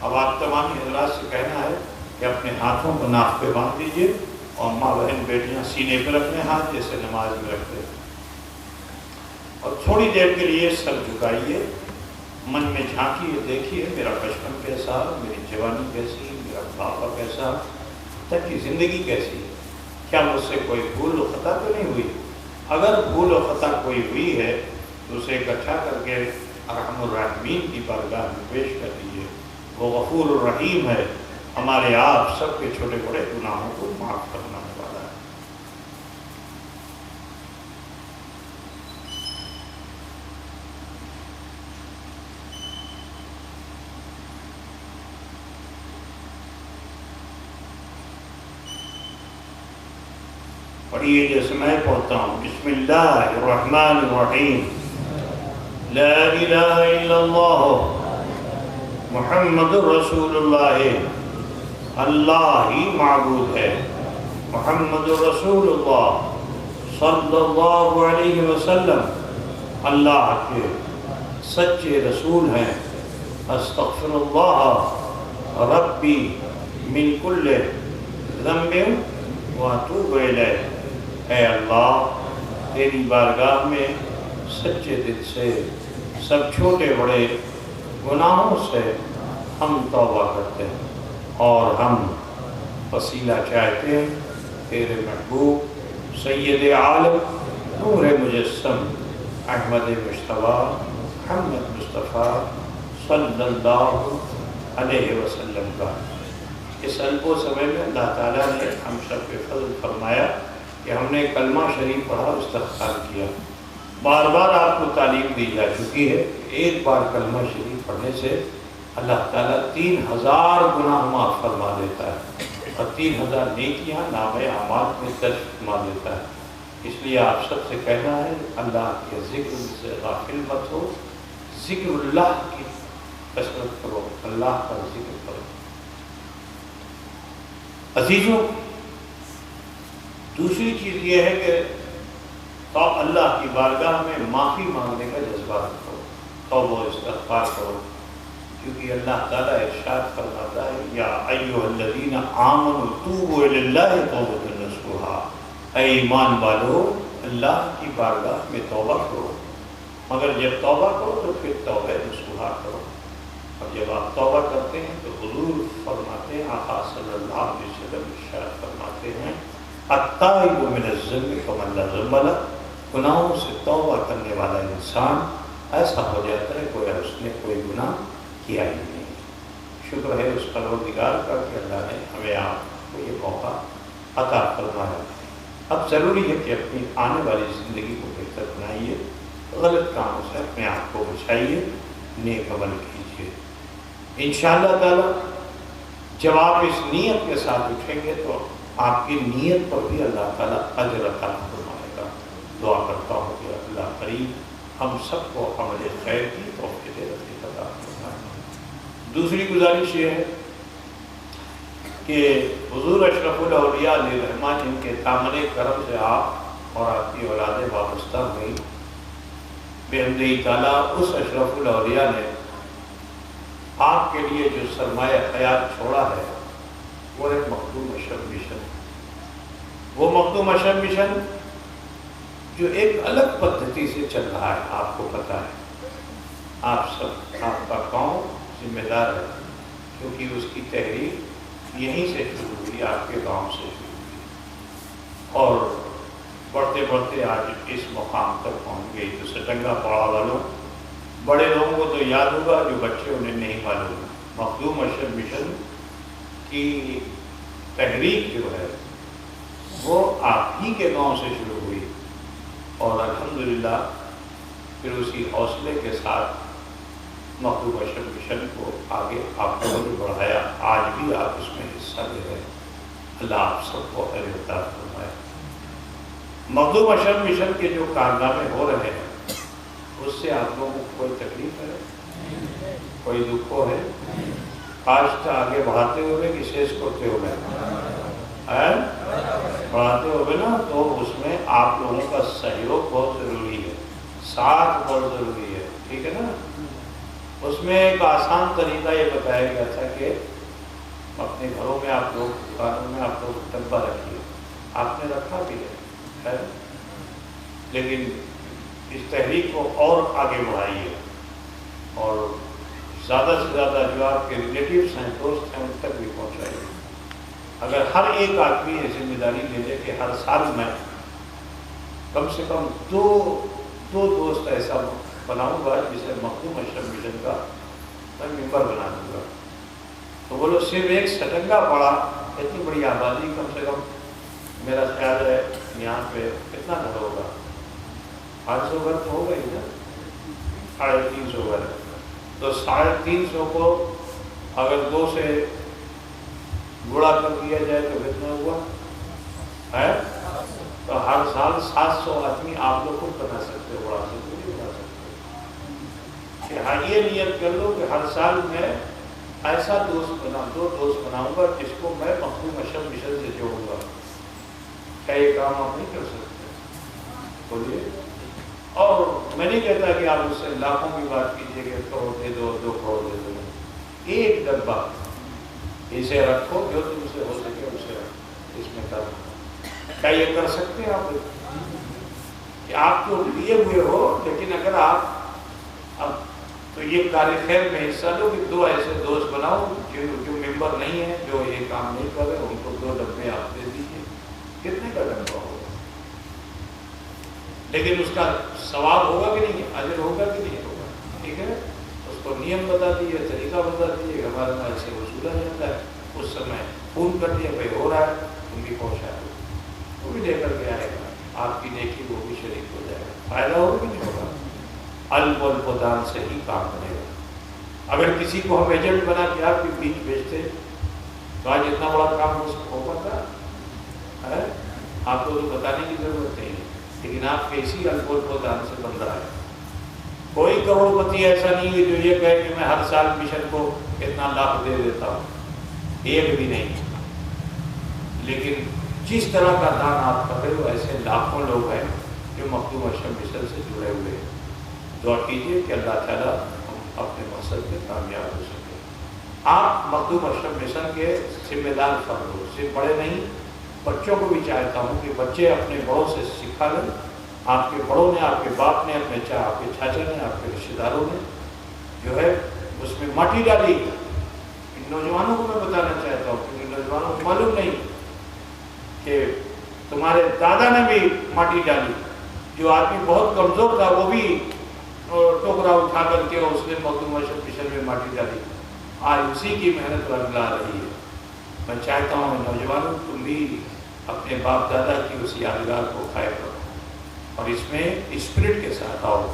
اب آپ تمام حضرات سے کہنا ہے کہ اپنے ہاتھوں کو ناف پہ باندھ دیجیے اور ماں بہن بیٹیاں سینے پر اپنے ہاتھ جیسے نماز میں رکھتے ہیں، اور تھوڑی دیر کے لیے سر جھکائیے، من میں جھانکیے، دیکھیے میرا بچپن کیسا، میری جوانی کیسی، میرا بڑھاپا کیسا، تک کی زندگی کیسی ہے، کیا مجھ سے کوئی بھول و خطا تو نہیں ہوئی؟ اگر بھول و خطا کوئی ہوئی ہے تو اسے اکٹھا کر کے ارحم الراحمین کی بارگاہ میں پیش کر دیجیے. وہ غفور الرحیم ہے، ہمارے آپ سب کے چھوٹے بڑے گناہوں کو معاف کرنا والا ہے. پڑھیے جیسے میں پڑھتا ہوں. بسم اللہ الرحمن الرحیم. لا الہ الا اللہ محمد رسول اللہ. اللہ ہی معبود ہے، محمد رسول اللہ صلی اللہ علیہ وسلم اللہ کے سچے رسول ہیں. استغفر اللہ ربی من کل ذنب واتوب الیہ. اے اللہ تیری بارگاہ میں سچے دل سے سب چھوٹے بڑے گناہوں سے ہم توبہ کرتے ہیں اور ہم وسیلہ چاہتے ہیں تیرے محبوب سید عالم نور مجسم احمد مصطفیٰ محمد مصطفیٰ صلی اللہ علیہ وسلم کا. اس الب و سمے میں اللہ تعالیٰ نے ہم سب پہ فضل فرمایا کہ ہم نے کلمہ شریف پڑھا، استغفار کیا. بار بار آپ کو تعلیم دی جا چکی ہے، ایک بار کلمہ شریف پڑھنے سے اللہ تعالیٰ 3000 گناہ معاف فرما دیتا ہے اور 3000 نیکیاں نامہ اعمال میں درج فرما دیتا ہے. اس لیے آپ سب سے کہنا ہے اللہ کے ذکر سے غافل مت ہو، ذکر اللہ کی کثرت کرو، اللہ کا ذکر کرو. عزیزوں، دوسری چیز یہ ہے کہ تو اللہ کی بارگاہ میں معافی مانگنے کا جذبہ رکھو، توبہ و استغفار کرو، کیونکہ اللہ تعالیٰ ارشاد فرماتا ہے یا ایھا الذین آمنوا توبوا الی اللہ توبۃ نصوحا. اے ایمان والو اللہ کی بارگاہ میں توبہ کرو، مگر جب توبہ کرو تو پھر توبہ نصوحا کرو. اور جب آپ توبہ کرتے ہیں تو حضور فرماتے ہیں، آقا صلی اللہ علیہ وسلم ارشاد فرماتے ہیں التائب من الذنب کمن لا ذنب لہ. گناہوں سے توبہ کرنے والا انسان ایسا ہو جاتا ہے گویا اس نے کوئی گناہ کیا ہی نہیں. شکر ہے اس پروردگار کا کہ اللہ نے ہمیں آپ کو یہ موقع عطا فرمایا. اب ضروری ہے کہ اپنی آنے والی زندگی کو بہتر بنائیے، غلط کاموں سے اپنے آپ کو بچائیے، نیک عمل کیجیے. انشاءاللہ تعالیٰ جب آپ اس نیت کے ساتھ اٹھیں گے تو آپ کی نیت پر بھی اللہ تعالیٰ اجر عطا فرمائے گا. دعا کرتا ہوں کہ اللہ کریم ہم سب کو عمل خیر کی توفیق عطا فرمائے. دوسری گزارش یہ ہے کہ حضور اشرف الاولیاء علیہ الرحمٰن جن کے دامن کرم سے آپ اور آپ کی اولادیں وابستہ ہوئی، بحمدہ تعالیٰ اس اشرف الاولیاء نے آپ کے لیے جو سرمایہ حیات چھوڑا ہے وہ ایک مخدوم اشرف مشن. وہ مخدوم اشرف مشن جو ایک الگ پدھتی سے چل رہا ہے، آپ کو پتہ ہے، آپ سب، آپ کا قوم ذمہ دار ہے، کیونکہ اس کی تحریک یہیں سے شروع ہوئی، آپ کے گاؤں سے شروع ہوئی اور بڑھتے بڑھتے آج اس مقام تک پہنچ گئی. تو سٹنگا پاڑا والوں، بڑے لوگوں کو تو یاد ہوگا، جو بچے انہیں نہیں معلوم. مخدوم اشرف مشن کی تحریک جو ہے وہ آپ ہی کے گاؤں سے شروع ہوئی اور الحمدللہ پھر اسی حوصلے کے ساتھ مخدوم اشرف مشن کو آگے آپ نے بڑھایا. آج بھی آپ اس میں حصہ لے رہے ہیں. اللہ آپ سب کو خیر عطا فرمائے۔ مخدوم اشرف مشن کے جو کارنامے ہو رہے ہیں اس سے آپ لوگوں کو کوئی تکلیف ہے، کوئی دکھ ہو ہے؟ کاشت آگے بڑھاتے ہوئے کہ شیش کرتے ہوئے بڑھاتے ہوئے نا، تو اس میں آپ لوگوں کا سہیوگ بہت ضروری ہے، ساتھ بہت ضروری ہے، ٹھیک ہے نا۔ اس میں ایک آسان طریقہ یہ بتایا گیا تھا کہ اپنے گھروں میں آپ لوگ، دکانوں میں آپ لوگ ڈبہ رکھیے، آپ نے رکھا بھی ہے، لیکن اس تحریک کو اور آگے بڑھائیے اور زیادہ سے زیادہ جو آپ کے ریلیٹیوز ہیں، دوست ہیں، ان تک بھی پہنچائیے۔ اگر ہر ایک آدمی یہ ذمہ داری لے لے کہ ہر سال میں کم سے کم دو دوست ایسا بناؤں گا جسے مخدوم اشرف مشن کا میں ممبر بنا دوں گا، تو وہ لوگ صرف ایک سٹنگا پڑا، اتنی بڑی آبادی، کم سے کم میرا خیال ہے یہاں پہ کتنا گھر ہوگا، 800 گھر تو ہوگا ہی نا، 350 گھر، تو 350 کو اگر 2 سے گڑا کر دیا جائے تو کتنا ہوا ہے؟ تو ہر سال 700 آدمی آپ لوگ خود بنا سکتے ہو، بڑھا سکتے ہو، بڑھا سکتے ہو۔ ہاں یہ نیت کر لو کہ ہر سال میں ایسا دو دوست بناؤں گا جس کو میں مخدوم اشرف مشن سے جوڑوں گا۔ کیا یہ کام آپ نہیں کر سکتے؟ بولیے۔ اور میں نہیں کہتا کہ آپ اس سے لاکھوں کی بات کیجیے کہ کروڑ دے دو، 2 کروڑ دے دو، ایک ڈبہ اسے رکھو، جو تم سے ہو سکے اسے اس میں کرنا۔ کیا یہ کر سکتے ہیں آپ؟ کہ آپ تو لیے ہوئے ہو، لیکن اگر آپ اب تو یہ کار خیر میں حصہ لو کہ 2 ایسے دوست بناؤ جو ممبر نہیں ہیں، جو یہ کام نہیں کر رہے، ان کو 2 ڈبے آپ دے دیجیے۔ کتنے کا ڈبہ ہوگا؟ لیکن اس کا ثواب ہوگا کہ نہیں، اجر ہوگا کہ نہیں ہوگا، ٹھیک ہے۔ اس کو نیم بتا دیجیے، طریقہ بتا دیجیے، ہمارے پاس ایسے وصولا جاتا ہے، اس سمے فون کر دیا بھائی ہو رہا ہے، تم بھی پہنچا دو، وہ بھی لے کر کے آئے گا، آپ کی نیکی وہ بھی شریک ہو جائے گا، فائدہ ہوگا کہ نہیں ہوگا؟ الب والبدان سے ہی کام بنے گا۔ اگر کسی کو ہم ایجنٹ بنا کے آپ کے بیچ بیچتے تو آج اتنا بڑا کام ہو پاتا ہے؟ آپ کو تو بتانے کی ضرورت نہیں ہے، لیکن آپ کے اسی الب والبدان سے بن رہا ہے۔ کوئی کروڑ پتی ایسا نہیں ہے جو یہ کہے کہ میں ہر سال مشن کو اتنا لاکھ دے دیتا ہوں، ایک بھی نہیں۔ لیکن جس طرح کا دان آپ کر رہے ہو، ایسے لاکھوں لوگ ہیں جو مخدوم اشرف مشن سے جڑے ہوئے ہیں۔ دعا کیجیے کہ اللہ تعالیٰ ہم اپنے مقصد میں کامیاب ہو سکے۔ آپ مخدوم اشرف مشن کے ذمہ دار فرد ہو، صرف بڑے نہیں، بچوں کو بھی چاہتا ہوں کہ بچے اپنے بڑوں سے سکھا لیں۔ آپ کے بڑوں نے، آپ کے باپ نے، آپ کے چاچا نے، آپ کے رشتے داروں نے جو ہے اس میں مٹی ڈالی۔ ان نوجوانوں کو میں بتانا چاہتا ہوں کیونکہ نوجوانوں کو معلوم نہیں کہ تمہارے دادا نے بھی مٹی ڈالی، جو آدمی بہت کمزور تھا وہ بھی ٹوکرا اٹھا کر کے اس نے مخدوم اشرف مشن میں مٹی ڈالی، آج اسی کی محنت رنگ لا رہی ہے۔ میں چاہتا ہوں نوجوانوں تم بھی اپنے باپ دادا کی اس یادگار کو قائم کرو اور اس میں اسپرٹ کے ساتھ آؤ۔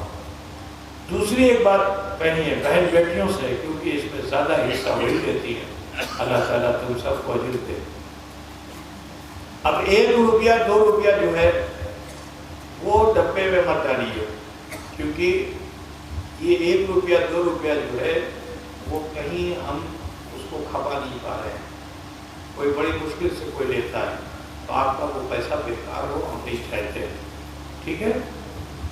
دوسری ایک بات کہنی ہے بہن بیٹیوں سے، کیونکہ اس میں زیادہ حصہ وہی لیتی ہے، اللہ تعالیٰ تم سب کو اجر دے۔ اب 1 روپیہ 2 روپیہ جو ہے وہ ڈبے میں مت ڈالیے، کیونکہ یہ 1 روپیہ 2 روپیہ جو ہے وہ کہیں ہم اس کو کھپا نہیں پا رہے ہیں، کوئی بڑی مشکل سے کوئی لیتا ہے، تو آپ کا وہ پیسہ بیکار ہو ہم نہیں چاہتے ہیں، ٹھیک ہے۔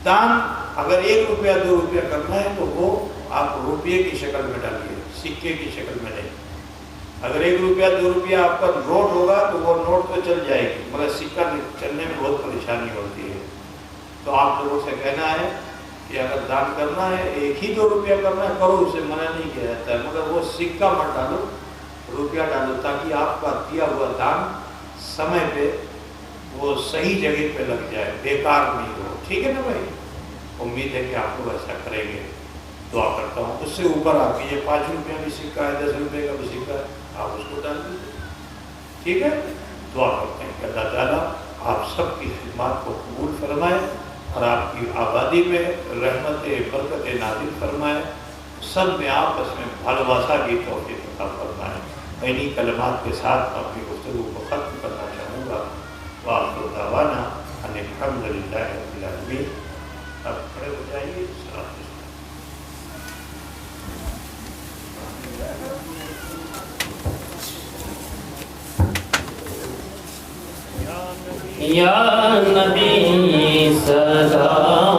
دان اگر 1 روپیہ 2 روپیہ کرنا ہے تو وہ آپ روپیے کی شکل میں ڈالیے، سکے کی شکل میں نہیں۔ اگر 1 روپیہ 2 روپیہ آپ کا نوٹ ہوگا تو وہ نوٹ تو چل جائے گی، مگر سکہ چلنے میں بہت پریشانی ہوتی ہے۔ تو آپ لوگوں سے کہنا ہے کہ اگر دان کرنا ہے 1 ہی 2 روپیہ کرنا ہے کرو، اسے منع نہیں کیا جاتا ہے، مگر وہ سکہ مت ڈالو، روپیہ ڈالو، تاکہ آپ کا دیا ہوا دان سمے پہ وہ صحیح جگہ پہ لگ جائے، بیکار نہیں ہو، ٹھیک ہے نا بھائی۔ امید ہے کہ آپ لوگ ایسا کریں گے، دعا کرتا ہوں۔ اس سے اوپر آپ کی یہ 5 روپیہ بھی سکہ ہے، 10 روپے کا بھی سکہ ہے، آپ اس کو ڈال دیجیے، ٹھیک ہے۔ دعا کرتے ہیں کہ اللہ تعالیٰ آپ سب کی خدمات کو قبول فرمائے اور آپ کی آبادی میں رحمت برکت نازل فرمائے، سب میں آپس میں بھالواسا کی توفیق عطا فرمائے۔ میں انہی کلمات کے ساتھ اپنی گفتگو کو ختم کرنا چاہوں گا. وآخر دعوانا ان الحمد للہ رب العالمین. اب کھڑے ہو جائیے. یا نبی سلام